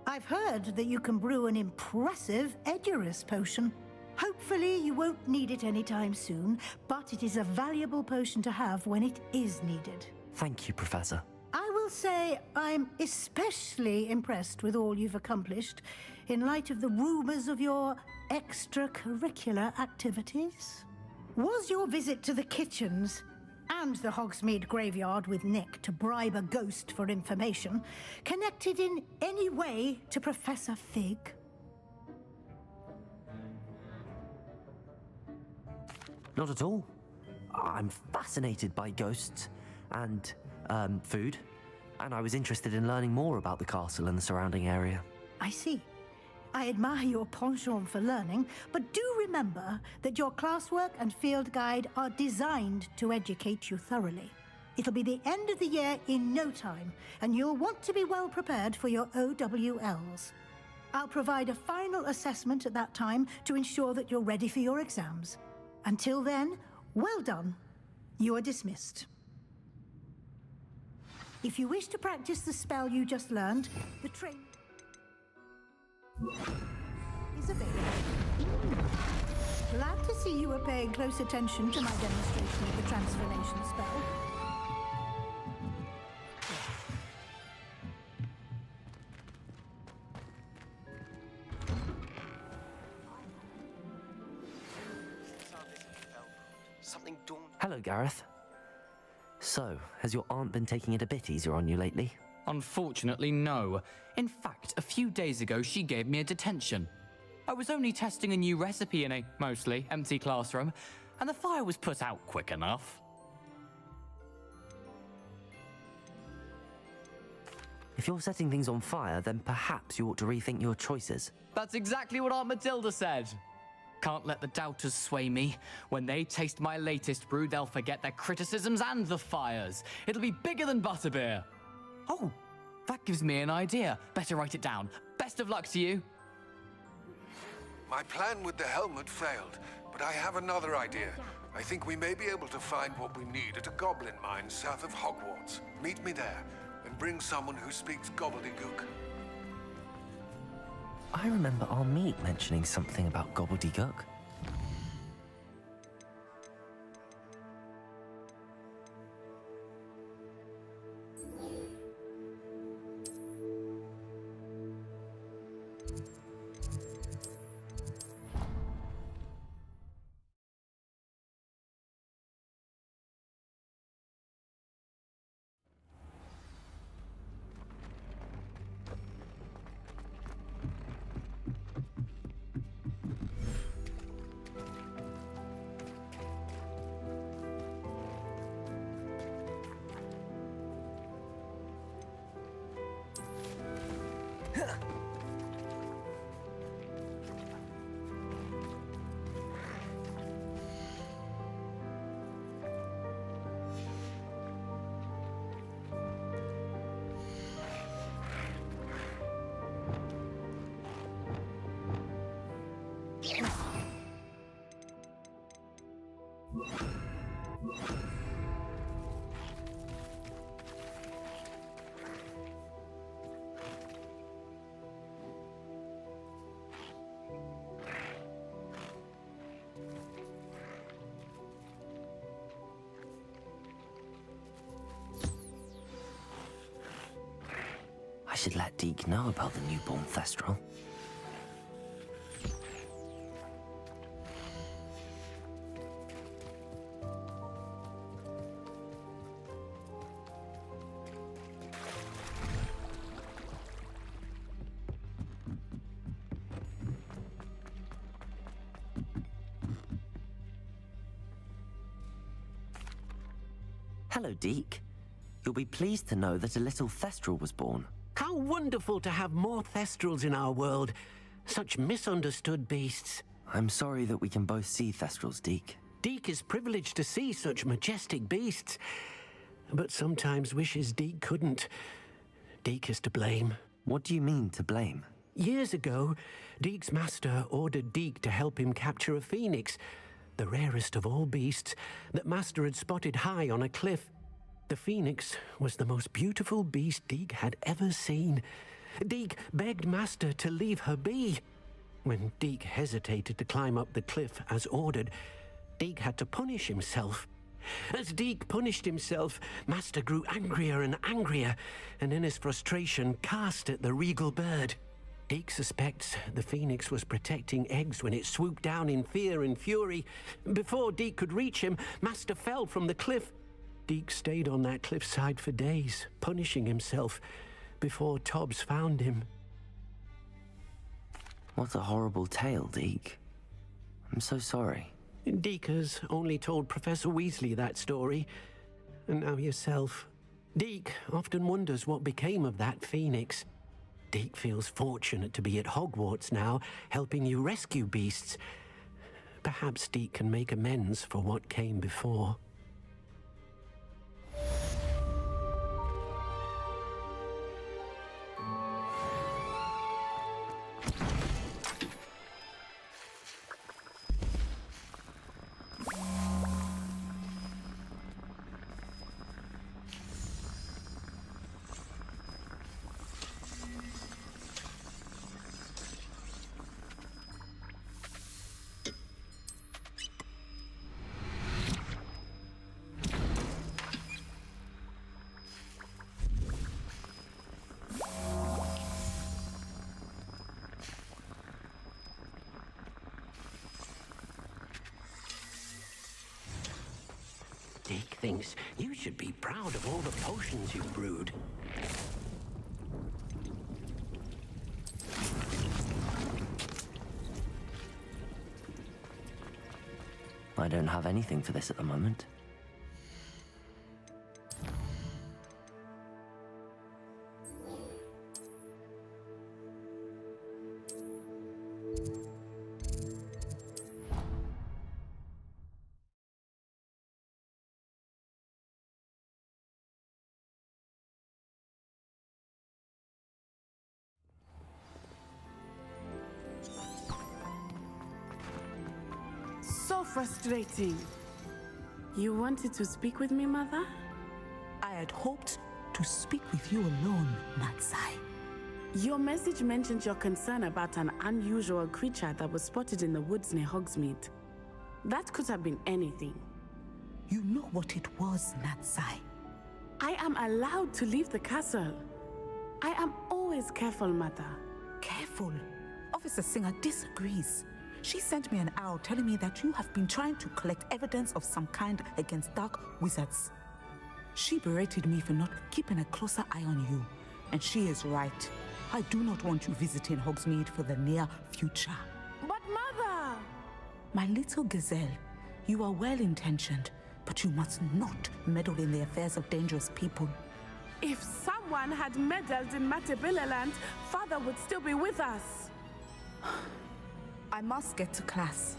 I've heard that you can brew an impressive Edurus potion. Hopefully, you won't need it anytime soon, but it is a valuable potion to have when it is needed.
Thank you, Professor.
I will say I'm especially impressed with all you've accomplished in light of the rumors of your extracurricular activities. Was your visit to the kitchens and the Hogsmeade graveyard with Nick to bribe a ghost for information connected in any way to Professor Fig?
Not at all. I'm fascinated by ghosts and, food, and I was interested in learning more about the castle and the surrounding area.
I see. I admire your penchant for learning, but do remember that your classwork and field guide are designed to educate you thoroughly. It'll be the end of the year in no time, and you'll want to be well prepared for your OWLs. I'll provide a final assessment at that time to ensure that you're ready for your exams. Until then, well done. You are dismissed. If you wish to practice the spell you just learned, the train is available. Glad to see you are paying close attention to my demonstration of the transformation spell.
something daunting.
Hello, Gareth. So, has your aunt been taking it a bit easier on you lately?
Unfortunately, no. In fact, a few days ago, she gave me a detention. I was only testing a new recipe in a mostly empty classroom, and the fire was put out quick enough.
If you're setting things on fire, then perhaps you ought to rethink your choices.
That's exactly what Aunt Matilda said. Can't let the doubters sway me. When they taste my latest brew, they'll forget their criticisms and the fires. It'll be bigger than butterbeer. Oh, that gives me an idea. Better write it down. Best of luck to you.
My plan with the helmet failed, but I have another idea. I think we may be able to find what we need at a goblin mine south of Hogwarts. Meet me there, and bring someone who speaks gobbledygook.
I remember our meet mentioning something about gobbledygook. I should let Deke know about the newborn Thestral. Hello, Deke. You'll be pleased to know that a little Thestral was born.
How wonderful to have more Thestrals in our world. Such misunderstood beasts.
I'm sorry that we can both see Thestrals, Deke.
Deke is privileged to see such majestic beasts, but sometimes wishes Deke couldn't. Deke is to blame.
What do you mean, to blame?
Years ago, Deke's master ordered Deke to help him capture a phoenix, the rarest of all beasts, that master had spotted high on a cliff. The phoenix was the most beautiful beast Deke had ever seen. Deke begged master to leave her be. When Deke hesitated to climb up the cliff as ordered, Deke had to punish himself. As Deke punished himself, master grew angrier and angrier, and in his frustration cast at the regal bird. Deke suspects the phoenix was protecting eggs when it swooped down in fear and fury. Before Deke could reach him, master fell from the cliff. Deke stayed on that cliffside for days, punishing himself, before Tobbs found him.
What a horrible tale, Deke. I'm so sorry.
Deke has only told Professor Weasley that story, and now yourself. Deke often wonders what became of that phoenix. Deke feels fortunate to be at Hogwarts now, helping you rescue beasts. Perhaps Deke can make amends for what came before. Mystic thinks you should be proud of all the potions you've brewed.
I don't have anything for this at the moment.
So frustrating. You wanted to speak with me, Mother?
I had hoped to speak with you alone, Natsai.
Your message mentioned your concern about an unusual creature that was spotted in the woods near Hogsmeade. That could have been anything.
You know what it was, Natsai.
I am allowed to leave the castle. I am always careful, Mother.
Careful? Officer Singer disagrees. She sent me an owl telling me that you have been trying to collect evidence of some kind against dark wizards. She berated me for not keeping a closer eye on you, and she is right. I do not want you visiting Hogsmeade for the near future.
But Mother!
My little gazelle, you are well-intentioned, but you must not meddle in the affairs of dangerous people.
If someone had meddled in Matabeleland, Father would still be with us.
I must get to class.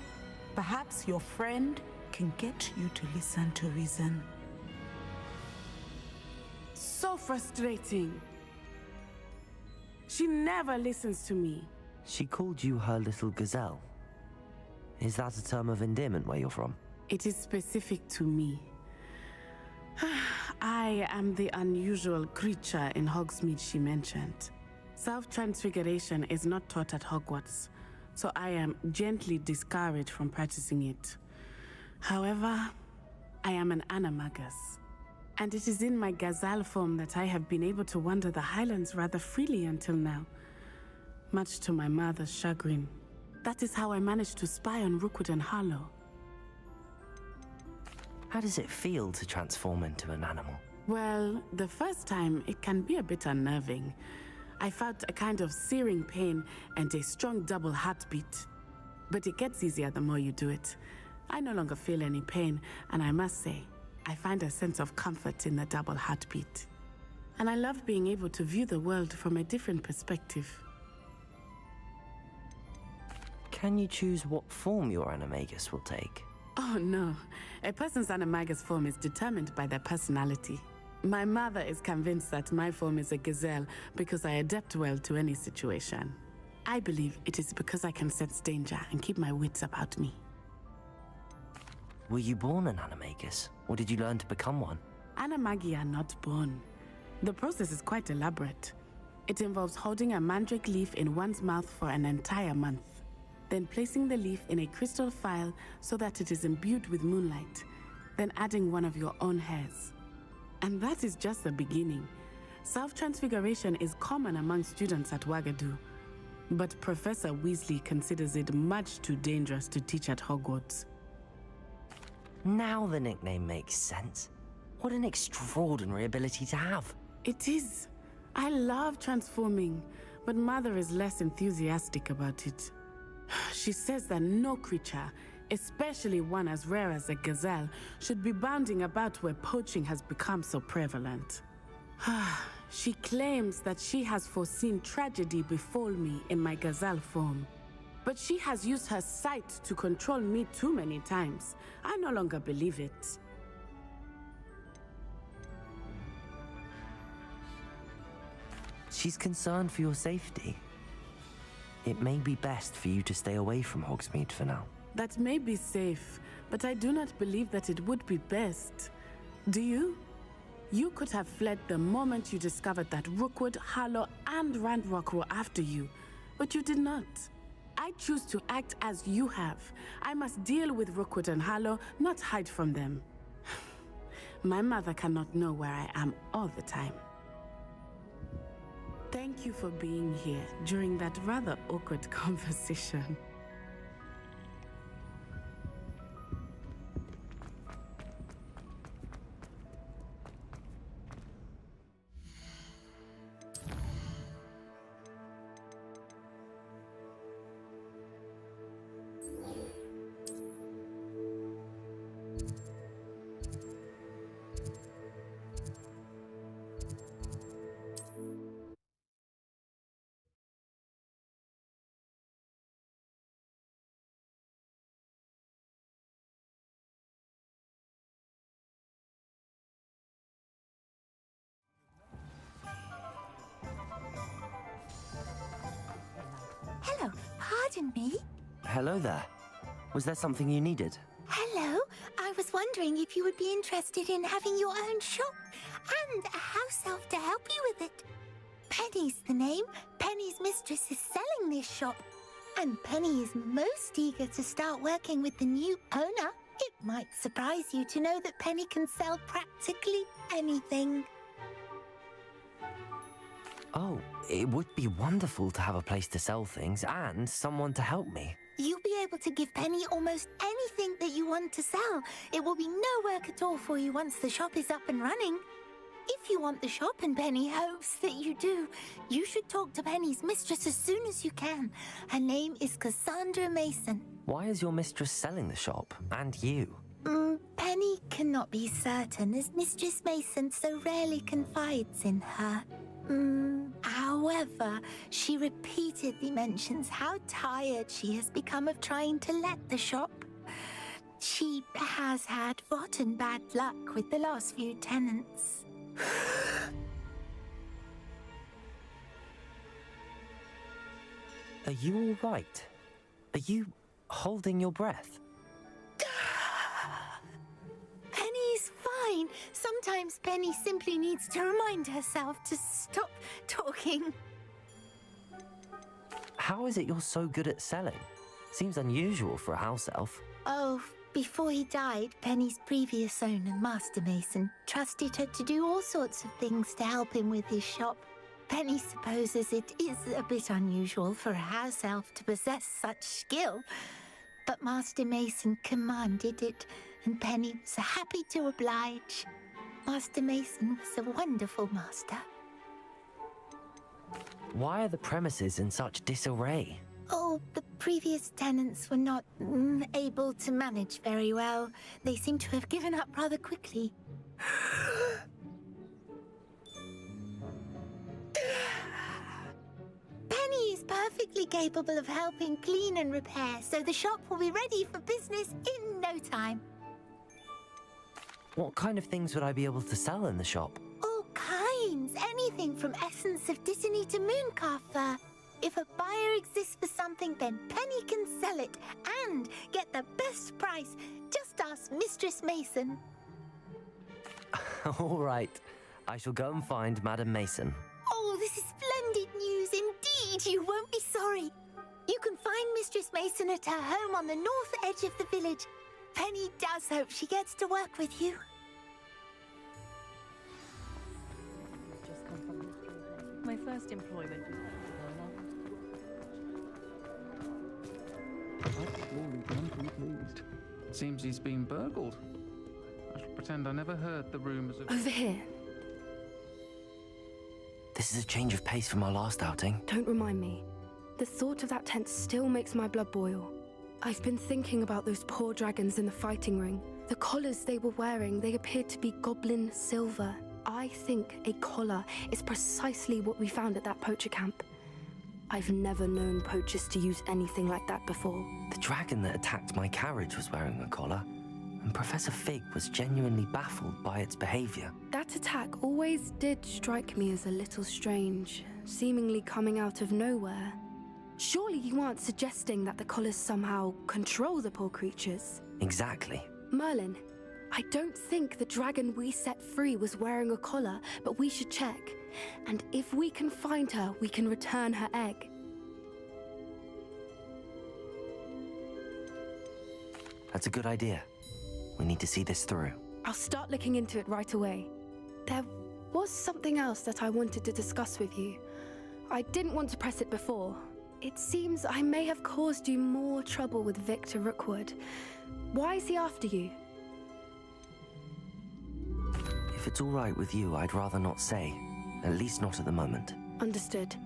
Perhaps your friend can get you to listen to reason.
So frustrating. She never listens to me.
She called you her little gazelle. Is that a term of endearment where you're from?
It is specific to me. I am the unusual creature in Hogsmeade she mentioned. Self-transfiguration is not taught at Hogwarts, so I am gently discouraged from practicing it. However, I am an animagus, and it is in my gazelle form that I have been able to wander the Highlands rather freely until now, much to my mother's chagrin. That is how I managed to spy on Rookwood and Harlow.
How does it feel to transform into an animal?
Well, the first time, it can be a bit unnerving. I felt a kind of searing pain and a strong double heartbeat. But it gets easier the more you do it. I no longer feel any pain, and I must say, I find a sense of comfort in the double heartbeat. And I love being able to view the world from a different perspective.
Can you choose what form your animagus will take?
Oh no, a person's animagus form is determined by their personality. My mother is convinced that my form is a gazelle because I adapt well to any situation. I believe it is because I can sense danger and keep my wits about me.
Were you born an animagus, or did you learn to become one?
Animagi are not born. The process is quite elaborate. It involves holding a mandrake leaf in one's mouth for an entire month, then placing the leaf in a crystal phial so that it is imbued with moonlight, then adding one of your own hairs. And that is just the beginning. Self-transfiguration is common among students at Wagadu, but Professor Weasley considers it much too dangerous to teach at Hogwarts.
Now the nickname makes sense. What an extraordinary ability to have.
It is. I love transforming, but Mother is less enthusiastic about it. She says that no creature, especially one as rare as a gazelle, should be bounding about where poaching has become so prevalent. She claims that she has foreseen tragedy befall me in my gazelle form. But she has used her sight to control me too many times. I no longer believe it.
She's concerned for your safety. It may be best for you to stay away from Hogsmeade for now.
That may be safe, but I do not believe that it would be best. Do you? You could have fled the moment you discovered that Rookwood, Harlow, and Ranrock were after you, but you did not. I choose to act as you have. I must deal with Rookwood and Harlow, not hide from them. My mother cannot know where I am all the time. Thank you for being here during that rather awkward conversation.
Pardon me?
Hello there. Was there something you needed?
Hello. I was wondering if you would be interested in having your own shop and a house elf to help you with it. Penny's the name. Penny's mistress is selling this shop. And Penny is most eager to start working with the new owner. It might surprise you to know that Penny can sell practically anything.
Oh, it would be wonderful to have a place to sell things and someone to help me.
You'll be able to give Penny almost anything that you want to sell. It will be no work at all for you once the shop is up and running. If you want the shop and Penny hopes that you do, you should talk to Penny's mistress as soon as you can. Her name is Cassandra Mason.
Why is your mistress selling the shop? And you?
Penny cannot be certain, as Mistress Mason so rarely confides in her. However, she repeatedly mentions how tired she has become of trying to let the shop. She has had rotten bad luck with the last few tenants.
Are you all right? Are you holding your breath?
Penny's fine. Sometimes Penny simply needs to remind herself to stop talking.
How is it you're so good at selling? Seems unusual for a house elf.
Oh, before he died, Penny's previous owner, Master Mason, trusted her to do all sorts of things to help him with his shop. Penny supposes it is a bit unusual for a house elf to possess such skill, but Master Mason commanded it, and Penny was happy to oblige. Master Mason was a wonderful master.
Why are the premises in such disarray?
Oh, the previous tenants were not able to manage very well. They seem to have given up rather quickly. Penny is perfectly capable of helping clean and repair, so the shop will be ready for business in no time.
What kind of things would I be able to sell in the shop?
All kinds. Anything from essence of Dittany to mooncalf fur. If a buyer exists for something, then Penny can sell it and get the best price. Just ask Mistress Mason.
All right. I shall go and find Madam Mason.
Oh, this is splendid news indeed. You won't be sorry. You can find Mistress Mason at her home on the north edge of the village. Penny does hope she gets to work with you.
My first employment.
Seems he's been burgled. I shall pretend I never heard the rumors of...
Over here.
This is a change of pace from our last outing.
Don't remind me. The thought of that tent still makes my blood boil. I've been thinking about those poor dragons in the fighting ring. The collars they were wearing, they appeared to be goblin silver. I think a collar is precisely what we found at that poacher camp. I've never known poachers to use anything like that before.
The dragon that attacked my carriage was wearing a collar, and Professor Fig was genuinely baffled by its behavior.
That attack always did strike me as a little strange, seemingly coming out of nowhere. Surely you aren't suggesting that the collars somehow control the poor creatures?
Exactly.
Merlin, I don't think the dragon we set free was wearing a collar, but we should check. And if we can find her, we can return her egg.
That's a good idea. We need to see this through.
I'll start looking into it right away. There was something else that I wanted to discuss with you. I didn't want to press it before. It seems I may have caused you more trouble with Victor Rookwood. Why is he after you?
If it's all right with you, I'd rather not say. At least not at the moment.
Understood.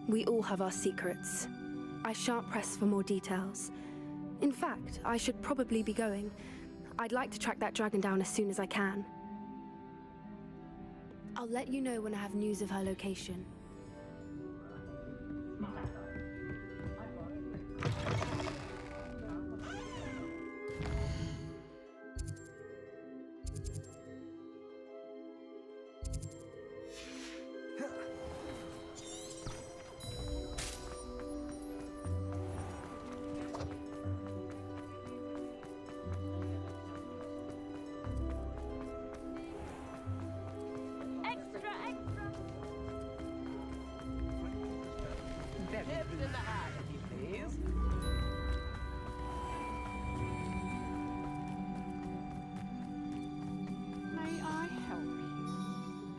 We all have our secrets. I shan't press for more details. In fact, I should probably be going. I'd like to track that dragon down as soon as I can. I'll let you know when I have news of her location.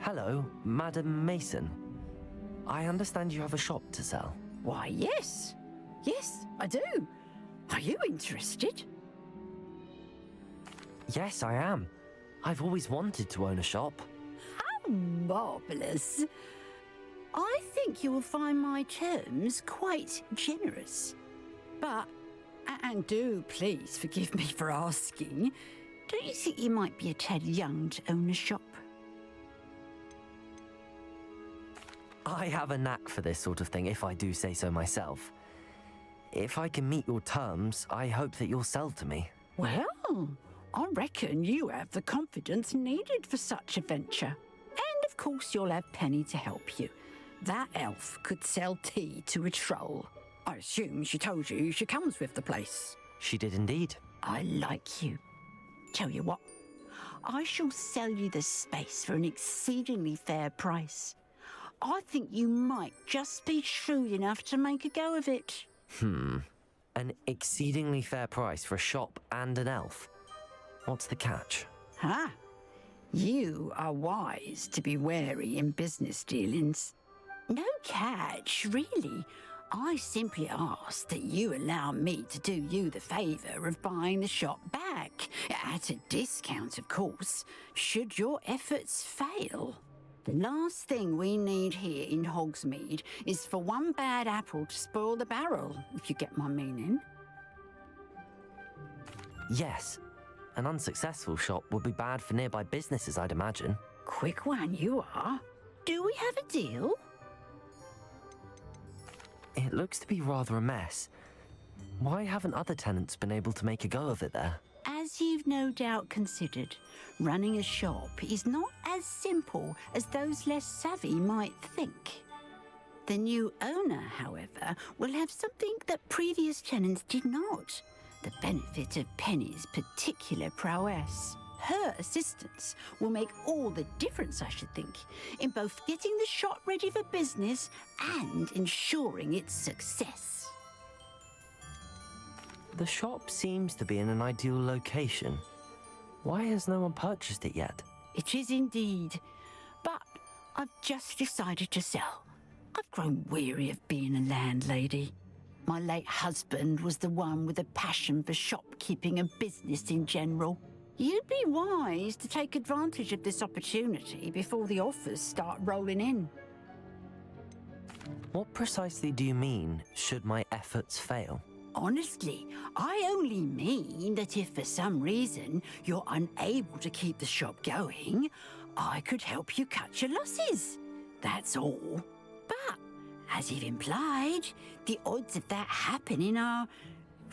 Hello, Madam Mason. I understand you have a shop to sell.
Why, yes. Yes, I do. Are you interested?
Yes, I am. I've always wanted to own a shop.
How marvellous. I think you will find my terms quite generous. But, and do please forgive me for asking, don't you think you might be a tad young to own a shop?
I have a knack for this sort of thing, if I do say so myself. If I can meet your terms, I hope that you'll sell to me.
Well, I reckon you have the confidence needed for such a venture. And of course you'll have Penny to help you. That elf could sell tea to a troll. I assume she told you she comes with the place.
She did indeed.
I like you. Tell you what, I shall sell you the space for an exceedingly fair price. I think you might just be shrewd enough to make a go of it.
An exceedingly fair price for a shop and an elf. What's the catch?
Ah, you are wise to be wary in business dealings. No catch, really. I simply ask that you allow me to do you the favour of buying the shop back, at a discount, of course, should your efforts fail. The last thing we need here in Hogsmeade is for one bad apple to spoil the barrel, if you get my meaning.
Yes. An unsuccessful shop would be bad for nearby businesses, I'd imagine.
Quick one you are. Do we have a deal?
It looks to be rather a mess. Why haven't other tenants been able to make a go of it there?
As you've no doubt considered, running a shop is not as simple as those less savvy might think. The new owner, however, will have something that previous tenants did not. The benefit of Penny's particular prowess. Her assistance will make all the difference, I should think, in both getting the shop ready for business and ensuring its success.
The shop seems to be in an ideal location. Why has no one purchased it yet?
It is indeed, but I've just decided to sell. I've grown weary of being a landlady. My late husband was the one with a passion for shopkeeping and business in general. You'd be wise to take advantage of this opportunity before the offers start rolling in.
What precisely do you mean, should my efforts fail?
Honestly, I only mean that if for some reason you're unable to keep the shop going, I could help you cut your losses. That's all. But, as you've implied, the odds of that happening are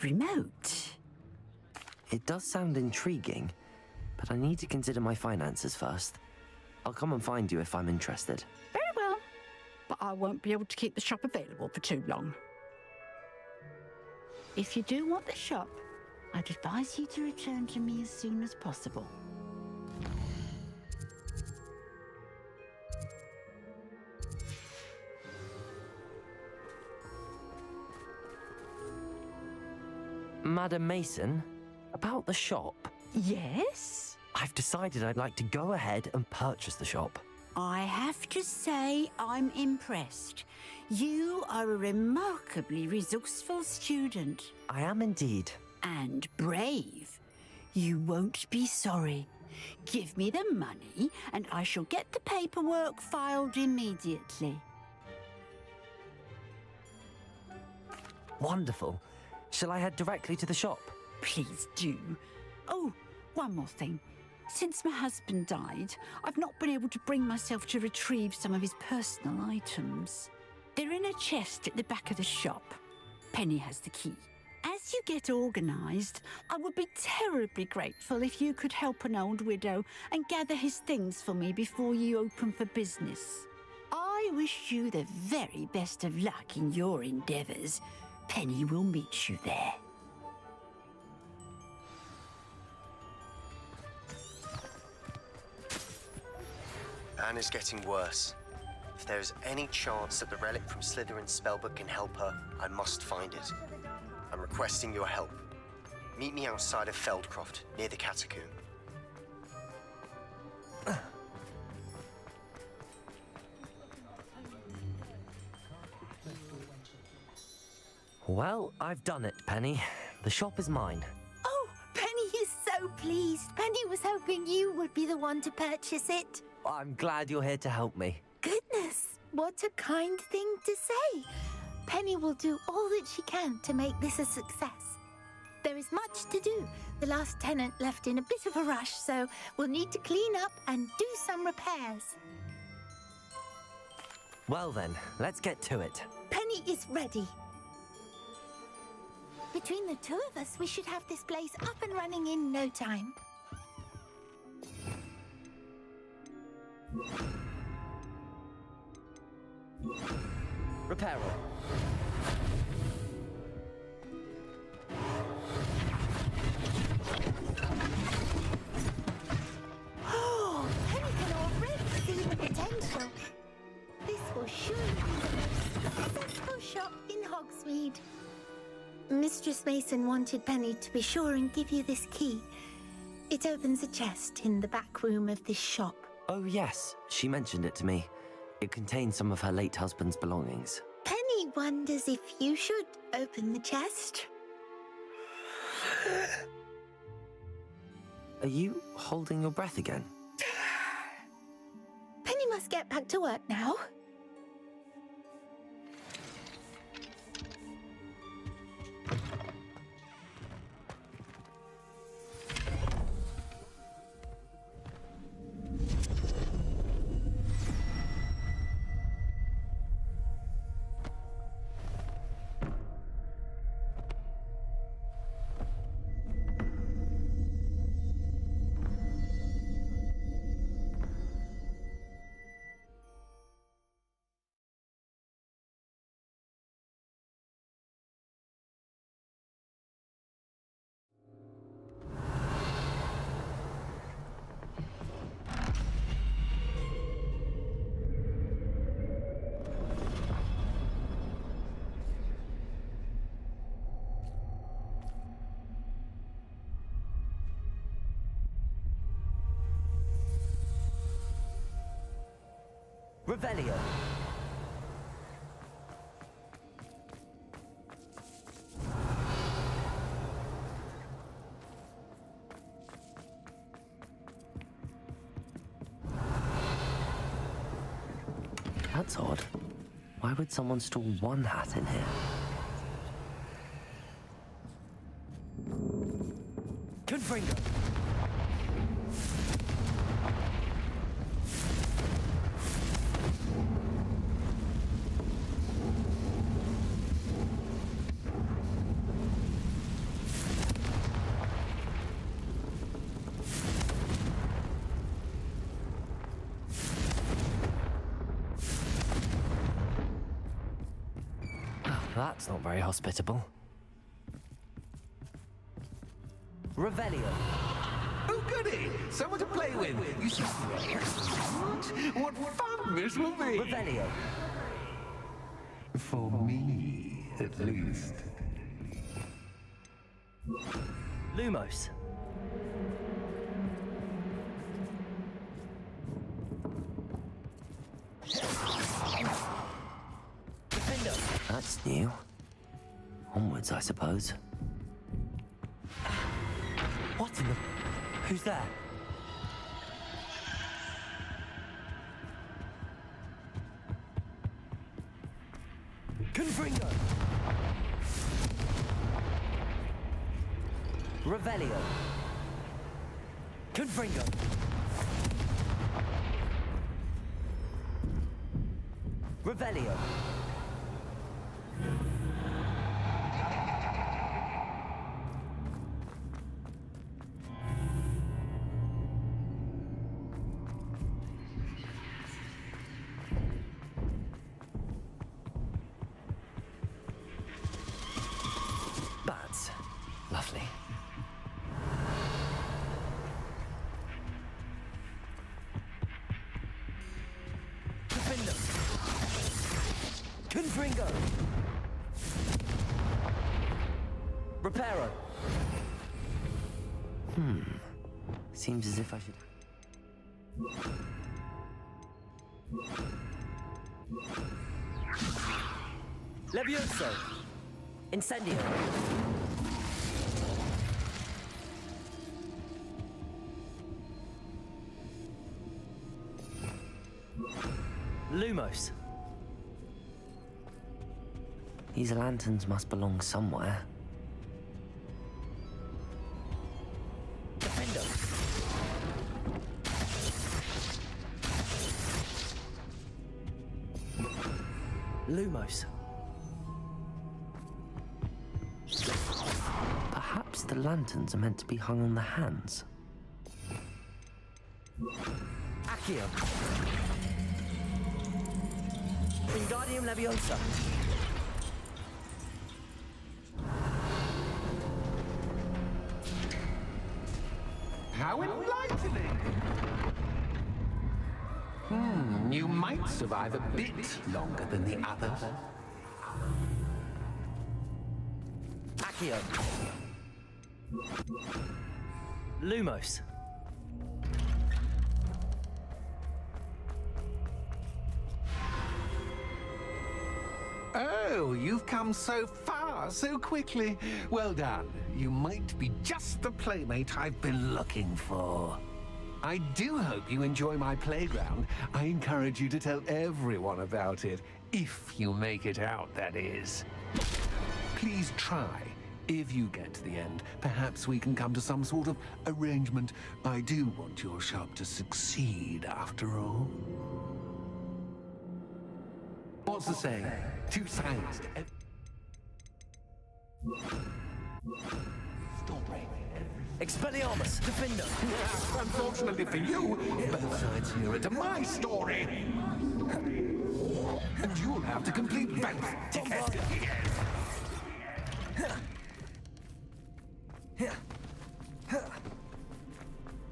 remote.
It does sound intriguing, but I need to consider my finances first. I'll come and find you if I'm interested.
Very well, but I won't be able to keep the shop available for too long. If you do want the shop, I'd advise you to return to me as soon as possible.
Madam Mason, about the shop.
Yes?
I've decided I'd like to go ahead and purchase the shop.
I have to say I'm impressed. You are a remarkably resourceful student.
I am indeed.
And brave. You won't be sorry. Give me the money and I shall get the paperwork filed immediately.
Wonderful. Shall I head directly to the shop?
Please do. Oh, one more thing. Since my husband died, I've not been able to bring myself to retrieve some of his personal items. They're in a chest at the back of the shop. Penny has the key. As you get organised, I would be terribly grateful if you could help an old widow and gather his things for me before you open for business. I wish you the very best of luck in your endeavours. Penny will meet you there.
Anne is getting worse. If there is any chance that the relic from Slytherin's spellbook can help her, I must find it. I'm requesting your help. Meet me outside of Feldcroft, near the Catacomb.
Well, I've done it, Penny. The shop is mine.
Oh, Penny is so pleased. Penny was hoping you would be the one to purchase it.
I'm glad you're here to help me.
Goodness, what a kind thing to say. Penny will do all that she can to make this a success. There is much to do. The last tenant left in a bit of a rush, so we'll need to clean up and do some repairs.
Well then, let's get to it.
Penny is ready. Between the two of us, we should have this place up and running in no time.
Repairer.
Oh, Penny can already see the potential. This will surely be the most successful shop in Hogsmeade. Mistress Mason wanted Penny to be sure and give you this key. It opens a chest in the back room of this shop.
Oh yes, she mentioned it to me. It contains some of her late husband's belongings.
Penny wonders if you should open the chest.
Are you holding your breath again?
Penny must get back to work now.
Revelio. That's odd. Why would someone store one hat in here? Confringo. That's not very hospitable. Revelio.
Oh, goody! Someone to play with. You see what fun this will be!
Revelio.
For me, at least.
Lumos. That's new. Onwards, I suppose. What in the... Who's there? Confringo! Revelio. Confringo. Revelio. Bats. Lovely. Defender. Confringo. Reparo. Seems as if I should... Levioso. Incendio. Lumos. These lanterns must belong somewhere. Defender. Lumos. Perhaps the lanterns are meant to be hung on the hands. Accio. Wingardium Leviosa.
How enlightening! You might survive a bit longer than the others.
Accio. Lumos.
Oh, you've come so far so quickly. Well done. You might be just the playmate I've been looking for. I do hope you enjoy my playground. I encourage you to tell everyone about it, if you make it out, that is. Please try. If you get to the end, perhaps we can come to some sort of arrangement. I do want your shop to succeed, after all. What's the saying? Two sides to story.
Expelliarmus, Defender.
Unfortunately for you, both sides here are to my story. And you'll have to complete both to get to the end.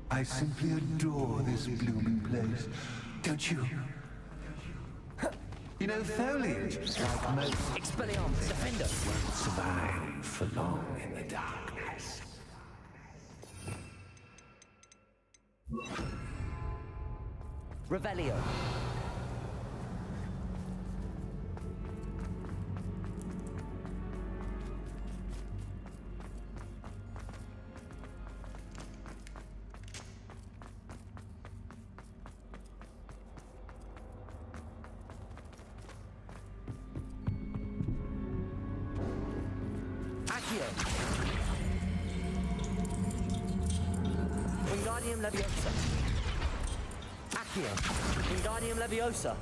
I simply adore this blooming place, don't you? You know, foliage, like most
Expelliarmus, Defender,
won't survive for long in the darkness.
Revelio. Accio. Wingardium Leviosa. Accio. Wingardium Leviosa.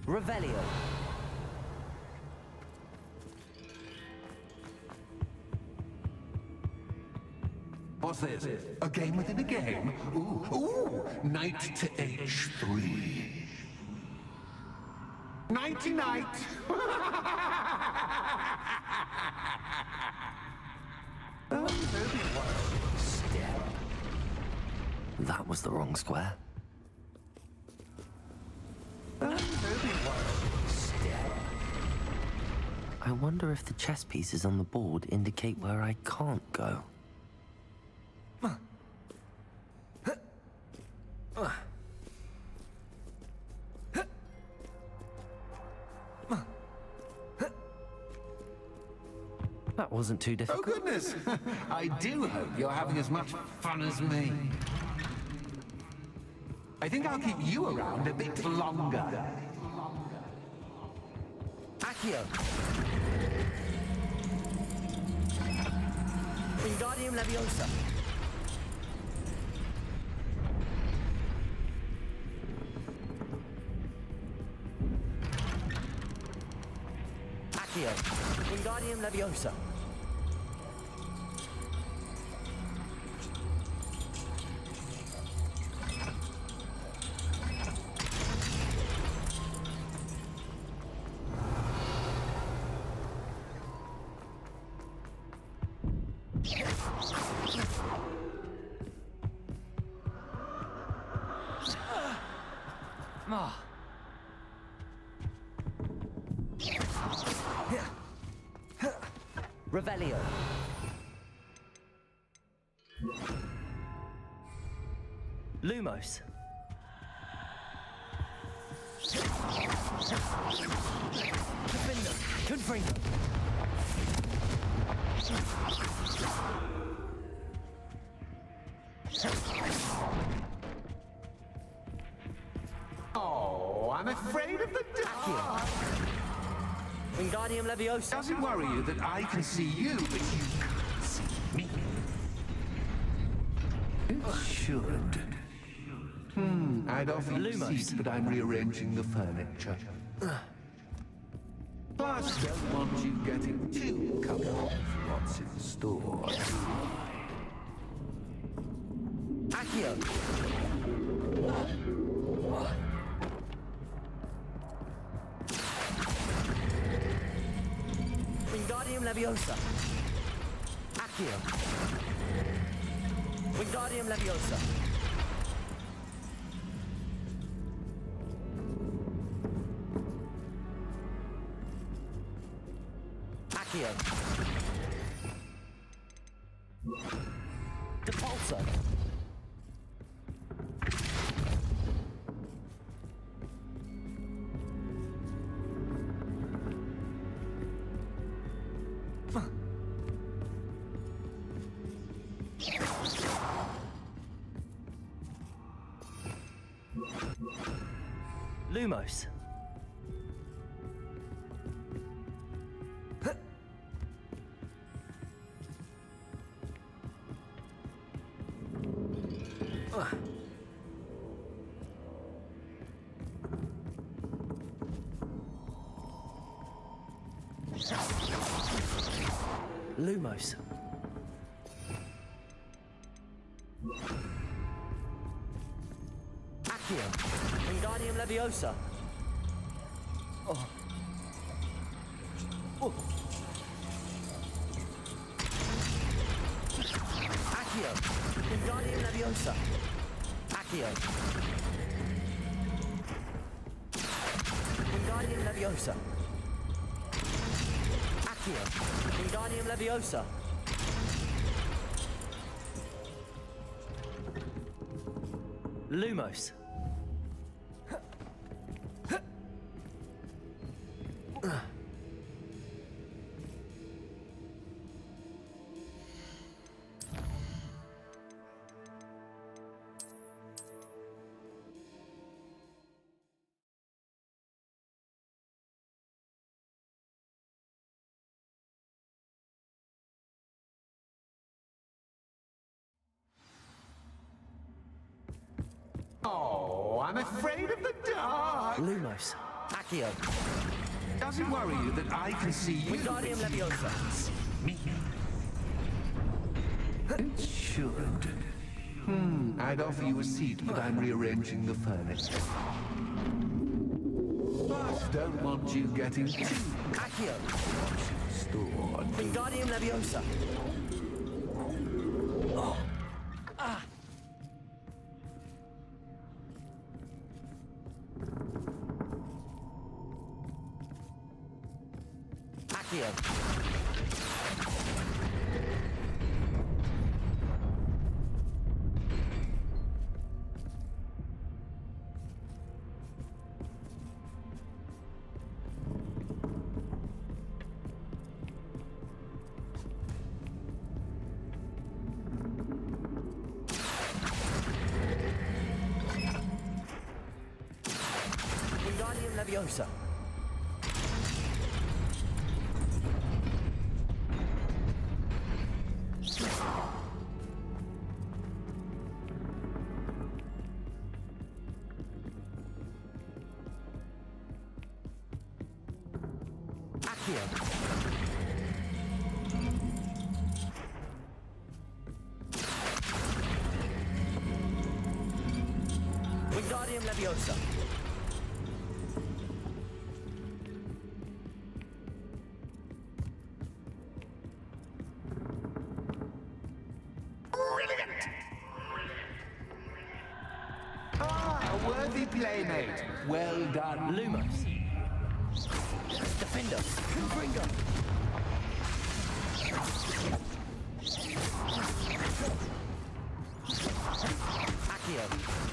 Revelio.
What's this? A game within a game? Ooh, knight to H3. Nighty-night!
That was the wrong square. I wonder if the chess pieces on the board indicate where I can't go. That wasn't too difficult.
Oh, goodness! I do hope you're having as much fun as me. I think I'll keep you around a bit longer.
Accio. Wingardium Leviosa. Accio. Wingardium Leviosa. Revelio. Lumos. Defender. Confringo.
Oh, I'm afraid of the dark.
Wingardium Leviosa.
Doesn't worry you that I can see you, but you can't see me. It should. I'd offer you a seat, but I'm rearranging the furniture. Plus, don't want you getting too comfortable with what's in store.
Accio. Wingardium Leviosa. Accio. Wingardium Leviosa. Accio. Depulso. Lumos. Lumos. Accio. Wingardium Leviosa. Oh. Oh. Accio. Wingardium Leviosa. Accio. Wingardium Leviosa. Accio. Wingardium Leviosa. Lumos.
Oh, I'm afraid of the dark.
Lumos. Accio.
Doesn't worry you that I can see you.
Wingardium Leviosa.
Me. It should. I'd offer you a seat, but I'm rearranging the furniture. But don't want you getting too
Accio.
stored.
Wingardium Leviosa. Oh. Ah. Accio. Wingardium Leviosa. Accio. Wingardium Leviosa.
Ah, a worthy playmate. Well done.
Lumos. Defender. Confringo. Accio.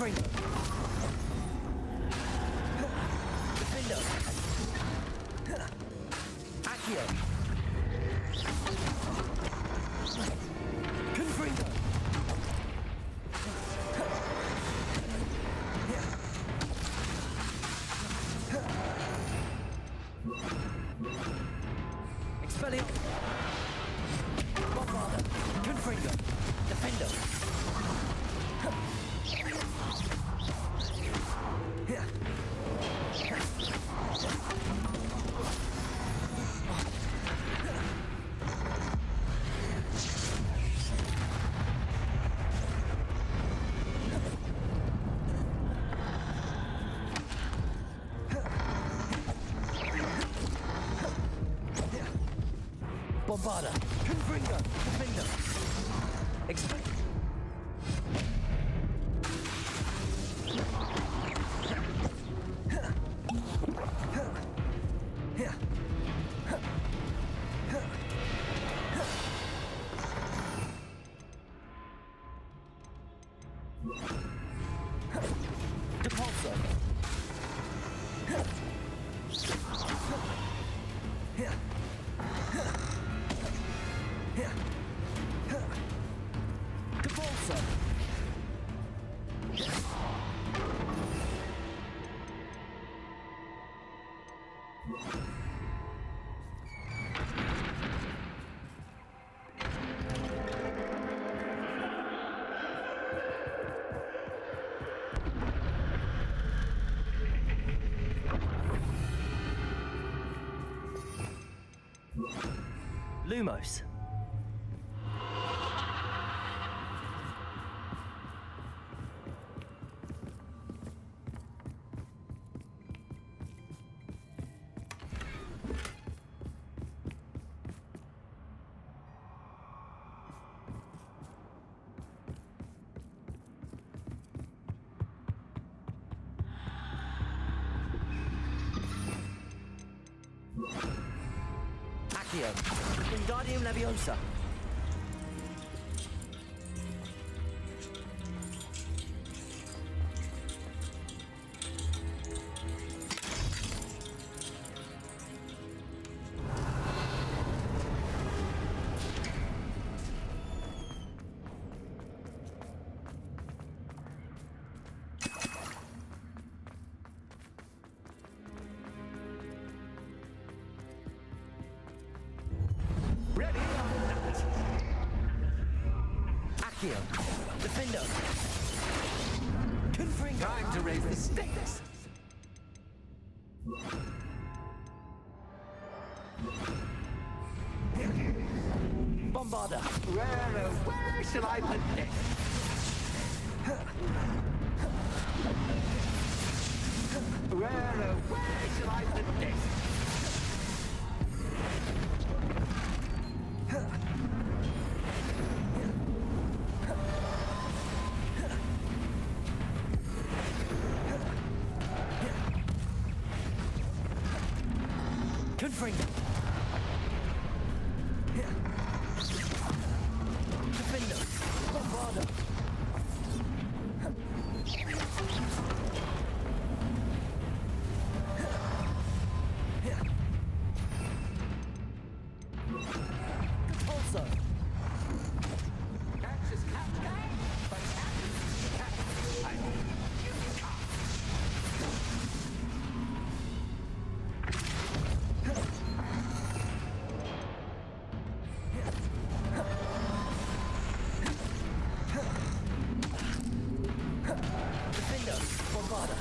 Confringo. Defendo. Accio. Confringo. Expelliarmus. Bombarda. Confringo. Defendo. Bombarda. Confringo. Defendo. Expel. Depulso. Depulso. Lumos. Accio. Wingardium Leviosa.
Ready?
Accio. Defendo. Confringo.
Time to raise the stakes.
Bombarda.
Where shall I put this? Where shall I put this?
Confringo. Defendo. Bombarda. Depulso. Defendo. Bombarda.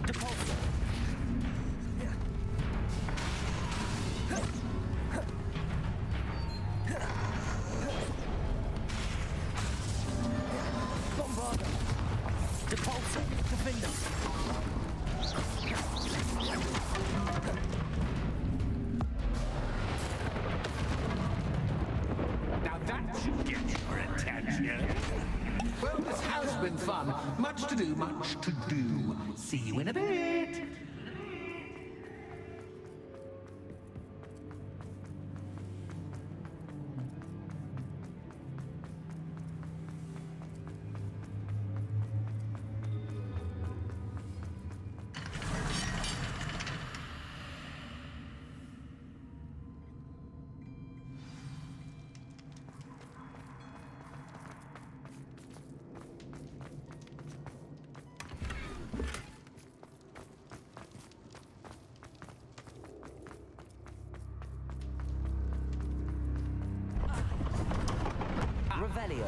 Depulso. Bombarda. Depulso. Defendo.
Now that should get your attention. Well, this has been fun. Much to do, much to do. See you in a bit.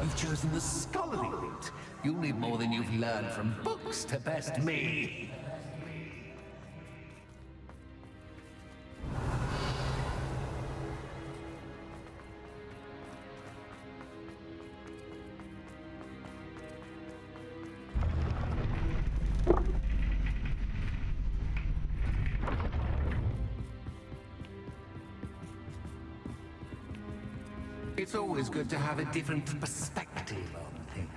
You've chosen the scholarly route. You'll need more than you've learned from books to best me. It's always good to have a different perspective on things.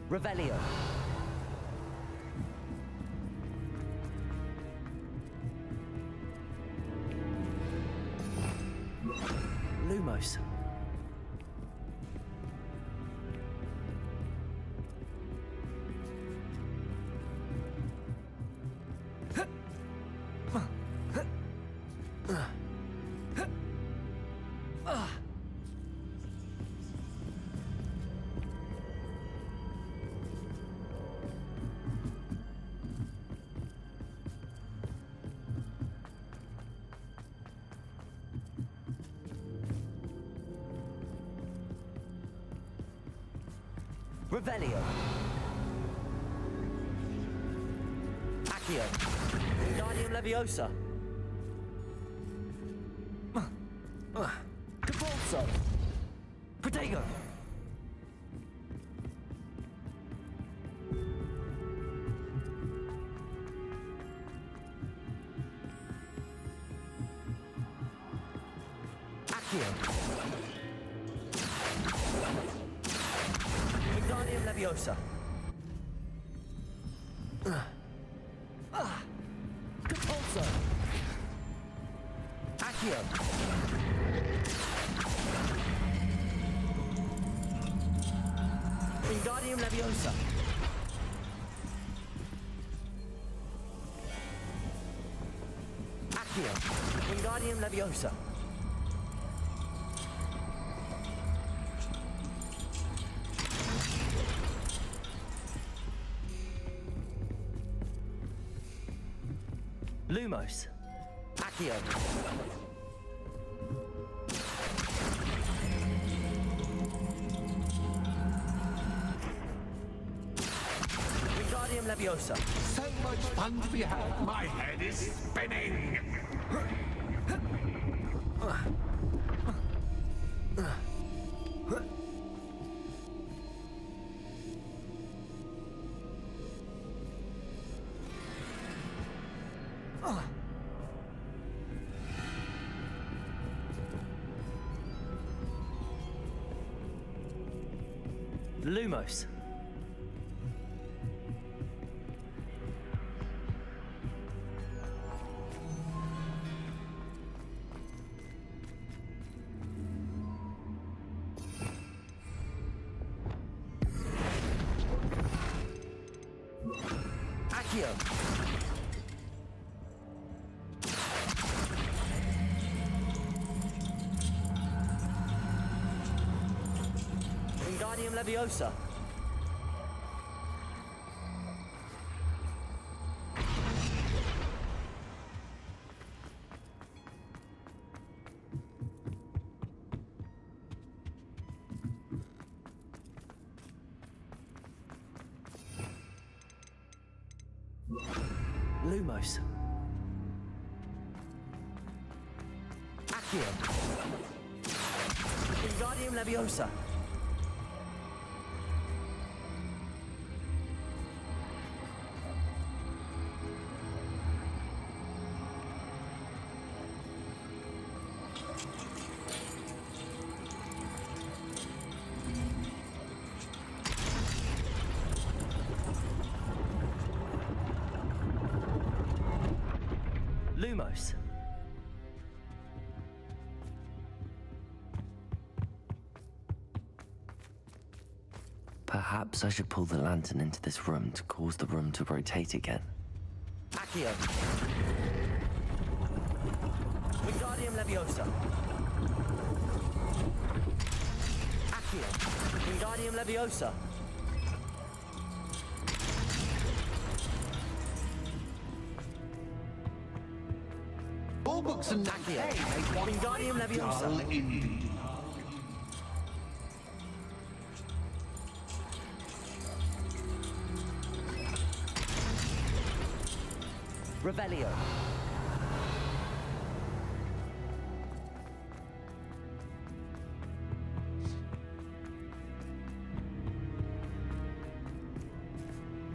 Revelio. Lumos. Revelio. Accio. Wingardium Leviosa. Capulso. Protego. Accio. Wingardium Leviosa. Capulso. Accio. Wingardium Leviosa. Accio. Wingardium Leviosa. Lumos. Accio. Wingardium Leviosa.
So much fun to be had. My head is spinning.
Lumos. Accio. Wingardium Leviosa. Lumos. Accio. Wingardium Leviosa. Lumos. Perhaps I should pull the lantern into this room to cause the room to rotate again. Accio. Wingardium Leviosa. Accio. Wingardium Leviosa.
All books and
Accio. Wingardium Leviosa.
dull indeed.
Revelio.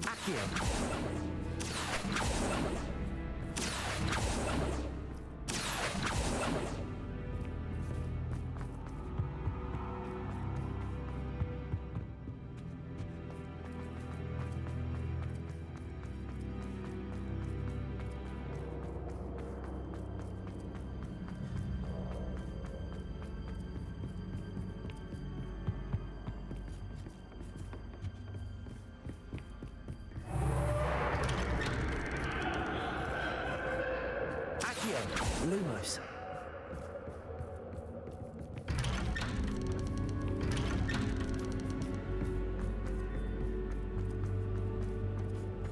Accio. Lumos.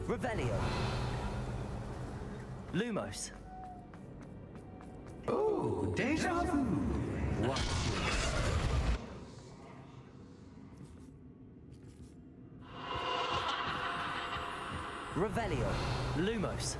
Revelio. Lumos.
Oh, deja vu. What?
Revelio. Lumos.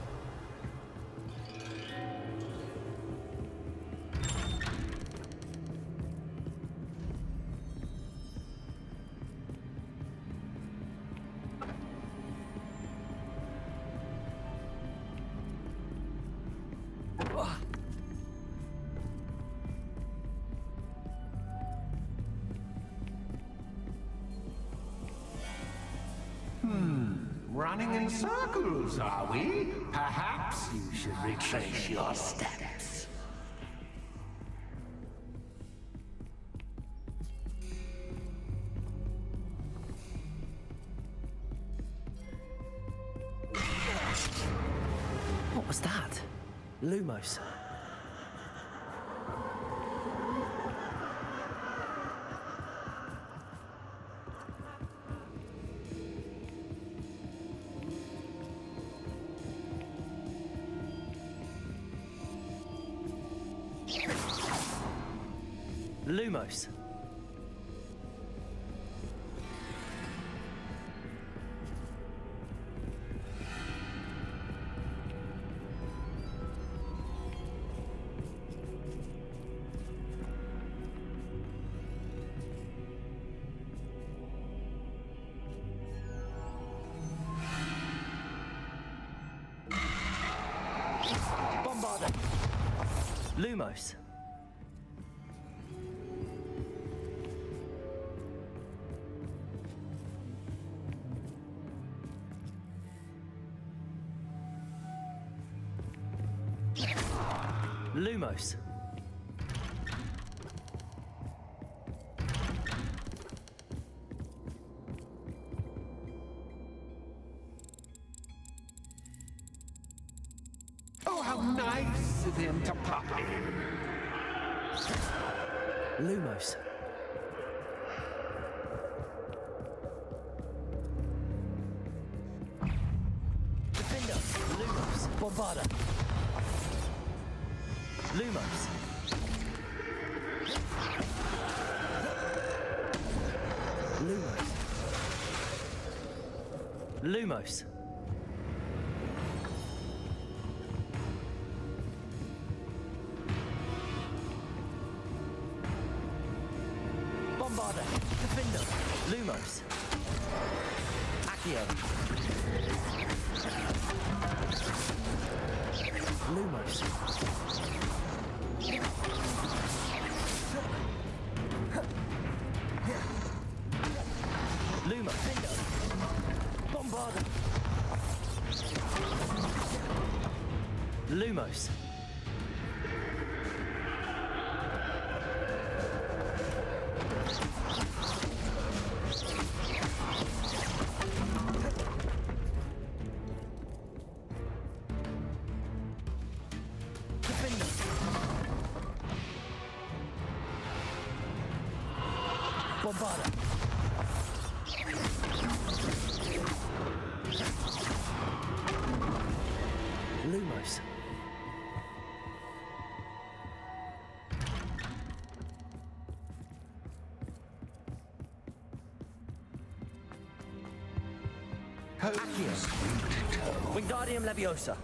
Running in circles, are we? Perhaps you should retrace your steps.
What was that? Lumos. Lumos. Bombarda. Lumos. Lumos.
Oh, how nice of him to pop in.
Lumos. Defender. Lumos. Bombarda. Lumos. Lumos. Lumos. Bombarda. Defender. Lumos. Accio. Lumos. Luma. Bombarda. Lumos. Bombarda. Lumos. Accio. Wingardium Leviosa.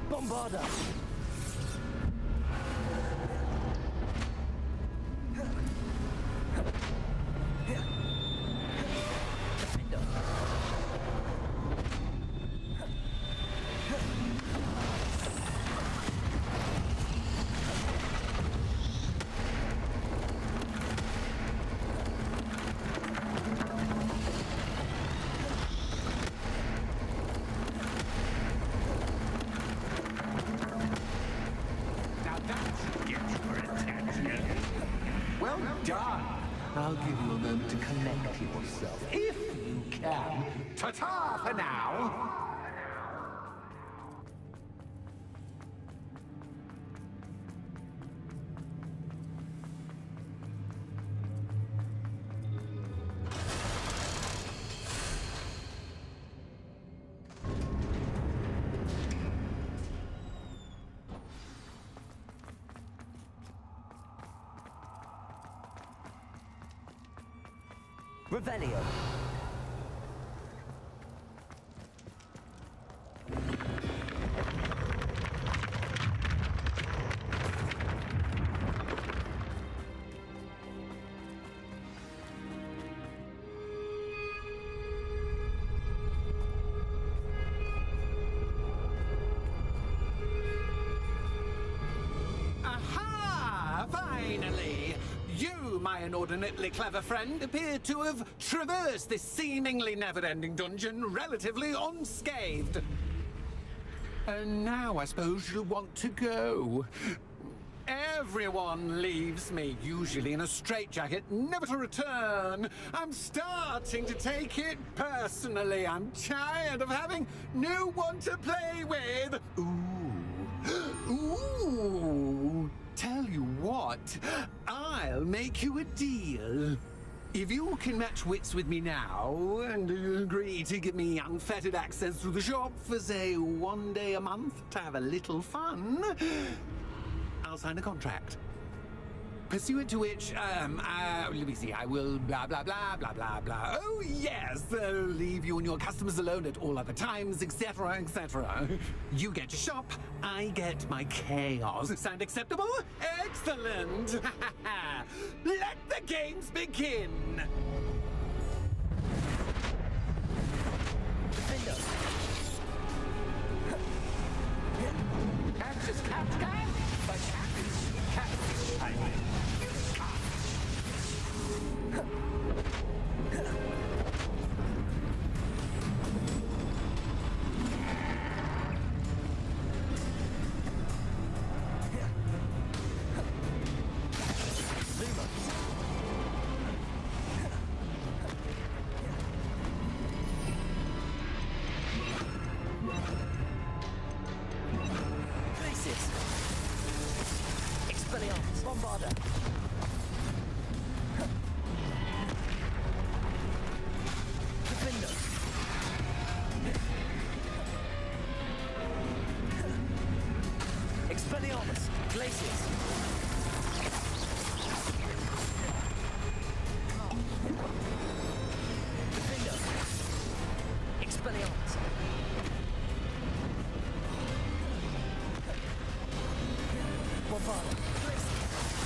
Bombarda.
Well done. I'll give you a moment to collect yourself, if you can. Ta-ta for now.
Revelio.
Aha! Finally! You, my inordinately clever friend, appear to have traversed this seemingly never-ending dungeon relatively unscathed. And now I suppose you'll want to go. Everyone leaves me, usually in a straitjacket, never to return. I'm starting to take it personally. I'm tired of having no one to play with. Ooh. Ooh. Tell you what, I'll make you a deal. If you can match wits with me now and agree to give me unfettered access to the shop for, say, 1 day a month to have a little fun, I'll sign a contract. Pursuant to which, let me see, I will blah, blah, blah, blah, blah, blah. Oh, yes, leave you and your customers alone at all other times, etc., etc. You get your shop, I get my chaos. Sound acceptable? Excellent! Let the games begin! Catches cat cat, but cat is cat.
Bombarda. Defender. Expelliarmus. Glacius. Defender. Expelliarmus. Bombarda. Glacius.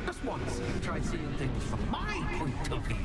Just once, try seeing things from my point of view.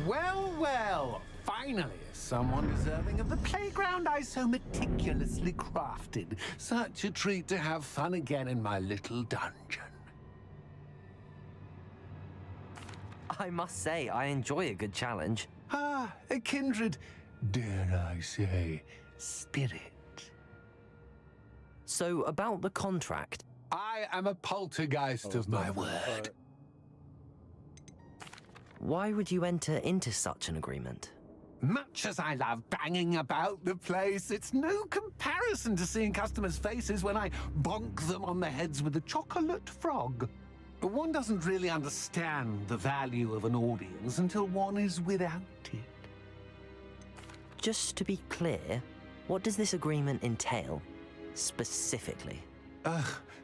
Well, well, finally, someone deserving of the playground I so meticulously crafted. Such a treat to have fun again in my little dungeon.
I must say, I enjoy a good challenge.
Ah, a kindred, dare I say, spirit.
So, about the contract.
I am a poltergeist of my word.
Why would you enter into such an agreement?
Much as I love banging about the place, it's no comparison to seeing customers' faces when I bonk them on the heads with a chocolate frog. One doesn't really understand the value of an audience until one is without it.
Just to be clear, what does this agreement entail, specifically?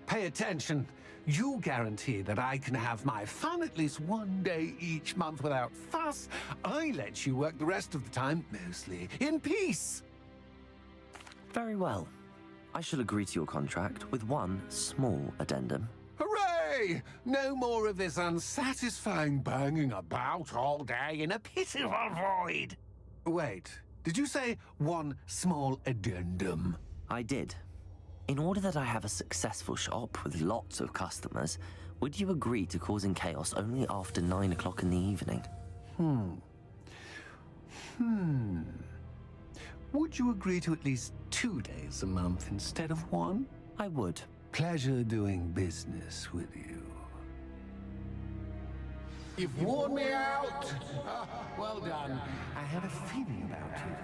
Pay attention. You guarantee that I can have my fun at least one day each month without fuss. I let you work the rest of the time, mostly in peace.
Very well. I shall agree to your contract with one small addendum.
Hooray! No more of this unsatisfying banging about all day in a pitiful void. Wait, did you say one small addendum?
I did. In order that I have a successful shop with lots of customers, would you agree to causing chaos only after 9 o'clock in the evening?
Would you agree to at least 2 days a month instead of one?
I would.
Pleasure doing business with you. You've worn me out! Well done. I had a feeling about you.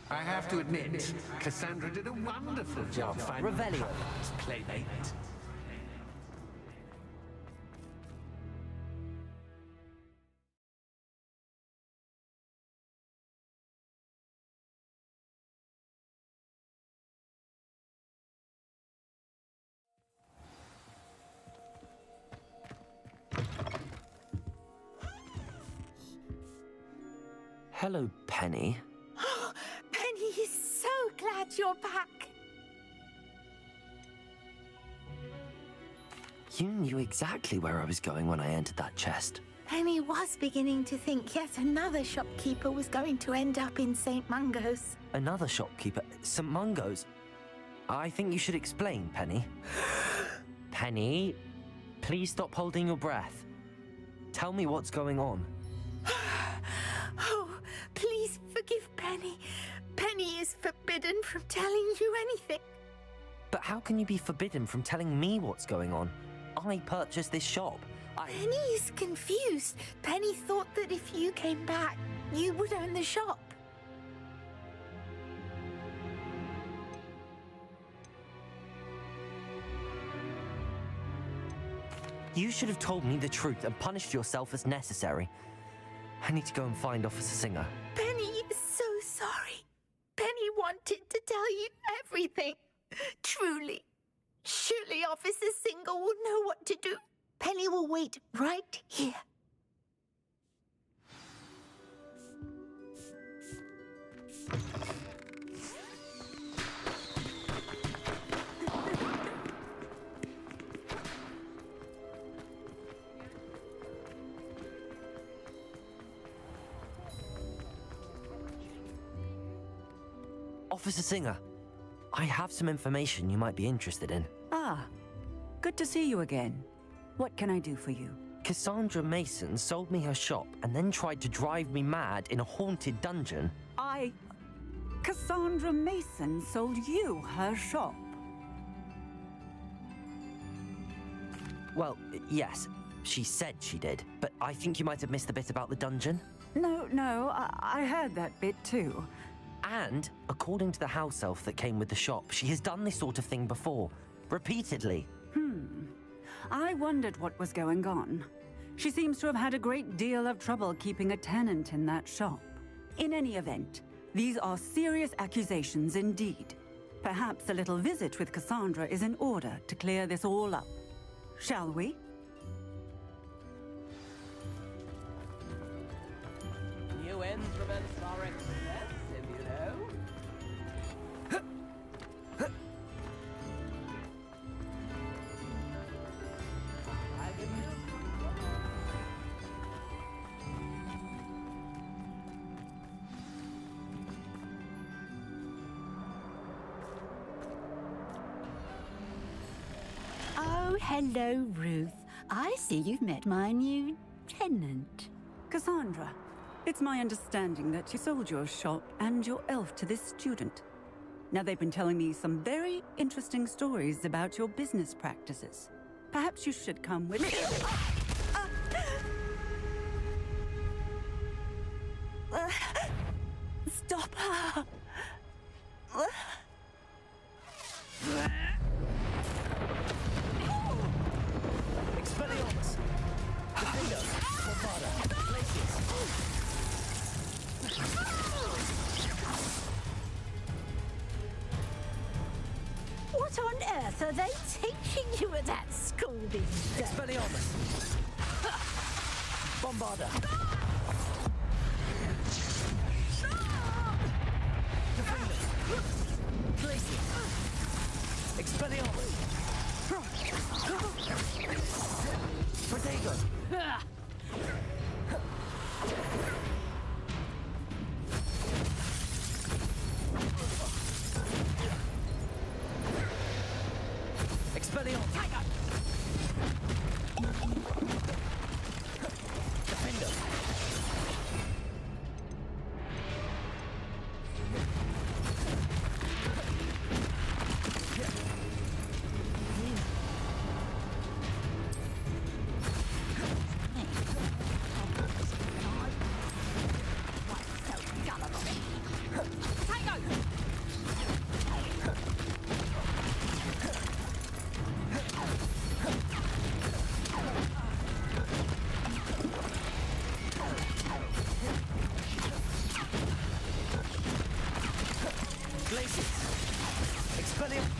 I have to admit, Cassandra did a wonderful job finding
Revelio.
Hogwarts playmate.
Hello, Penny.
Penny is so glad you're back.
You knew exactly where I was going when I entered that chest.
Penny was beginning to think yet another shopkeeper was going to end up in St. Mungo's.
Another shopkeeper, St. Mungo's. I think you should explain, Penny. Penny, please stop holding your breath. Tell me what's going on.
Oh, please forgive Penny. Penny is forbidden from telling you anything.
But how can you be forbidden from telling me what's going on? I purchased this shop.
Penny is confused. Penny thought that if you came back, you would own the shop.
You should have told me the truth and punished yourself as necessary. I need to go and find Officer Singer.
Penny is so sorry. Penny wanted to tell you everything. Truly. Surely Officer Singer will know what to do. Penny will wait right here.
Officer Singer, I have some information you might be interested in.
Ah, good to see you again. What can I do for you?
Cassandra Mason sold me her shop and then tried to drive me mad in a haunted dungeon.
Cassandra Mason sold you her shop?
Well, yes, she said she did, but I think you might have missed the bit about the dungeon.
No, I heard that bit too.
And, according to the house elf that came with the shop, she has done this sort of thing before. Repeatedly.
I wondered what was going on. She seems to have had a great deal of trouble keeping a tenant in that shop. In any event, these are serious accusations indeed. Perhaps a little visit with Cassandra is in order to clear this all up. Shall we?
New instruments are expensive, you know.
Oh, hello, Ruth. I see you've met my new tenant.
Cassandra, it's my understanding that you sold your shop and your elf to this student. Now, they've been telling me some very interesting stories about your business practices. Perhaps you should come with me.
Stop her!
Expelliarmus! Defender! Bombarda! Glacius!
What on earth are they teaching you at that school these days?
Expelliarmus! Bombarda! Defender! Glacius! Expelliarmus! Protego! Expelliarmus! Defender! Glacius! Expelliarmus!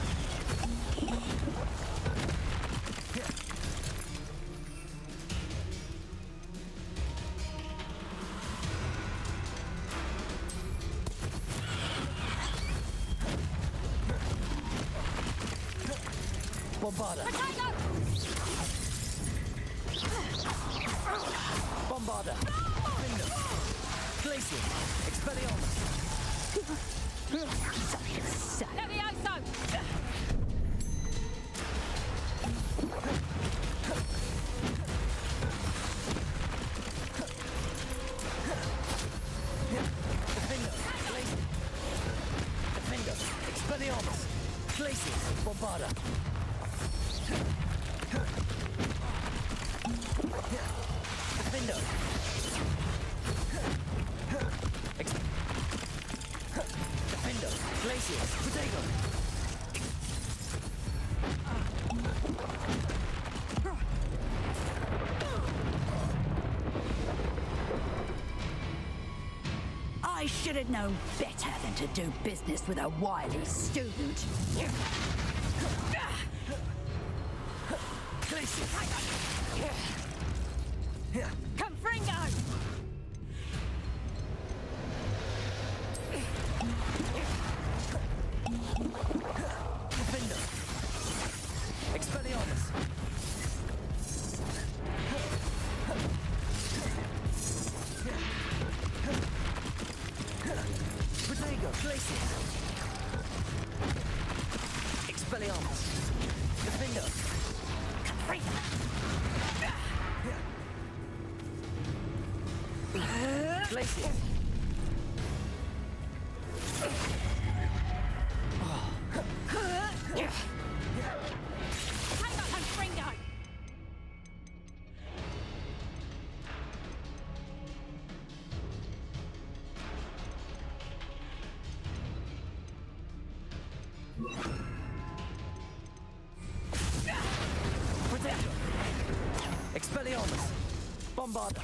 Bombarda! Bombarda! Defender! Glacius! Expelliarmus!
Levioso!
Defender! Glacius! Defender! Expelliarmus! Glacius! Bombarda! Defender! Defender! Glacius! Protego!
I should have known better than to do business with a wily student. Confringo!
Defender! Expelliarmus! Protego! Glacius! Expelliarmus! Defender! Glacius!
Confringo!
Protego! Expelliarmus! Bombarda!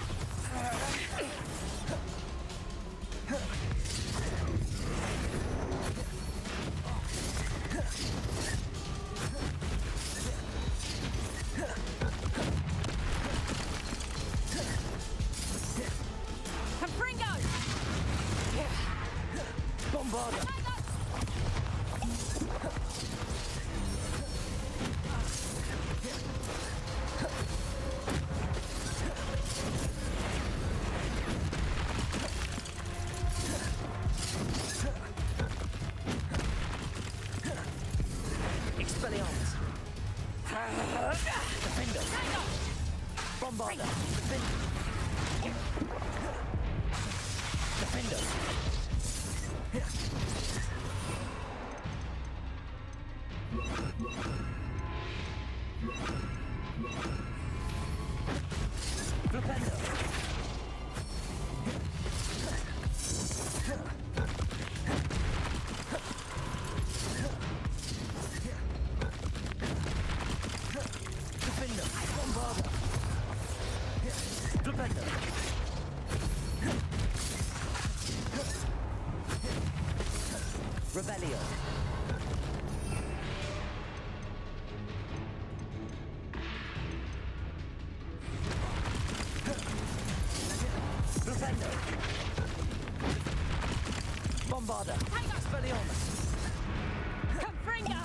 Confringo!
Bombarda! Expelliarmus! Defender. Bombarder. Defender. Defender. Bombarder. Defender. Rebellion. Defender. Bombarder. Expelliarmus.
Confringo!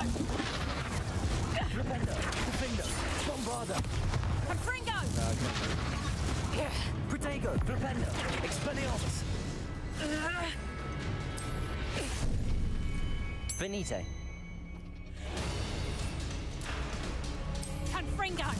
Defender. Defender. Bombarder.
Confringo!
Protego. Defender. Expelliarmus. Finite.
Confringo!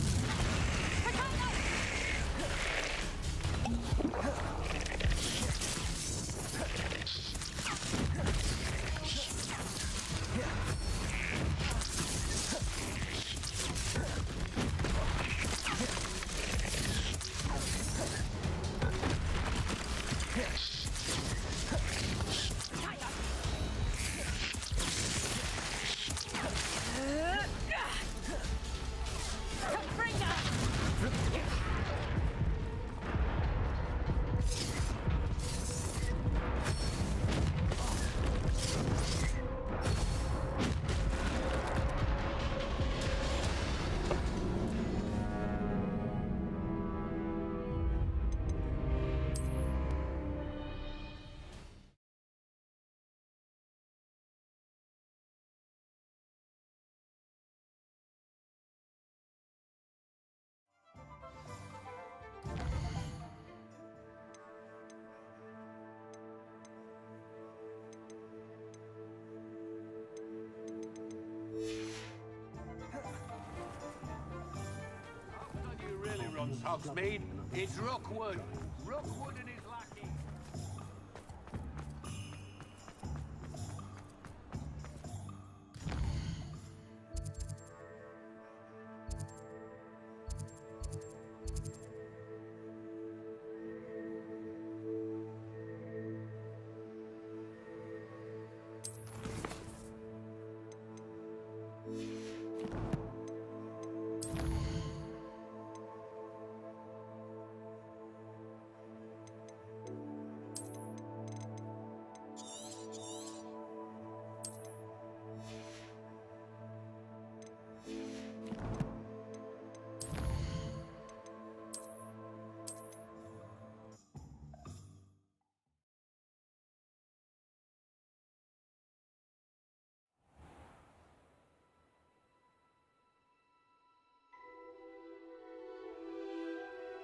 Hogsmeade. It's Rookwood. Rookwood and his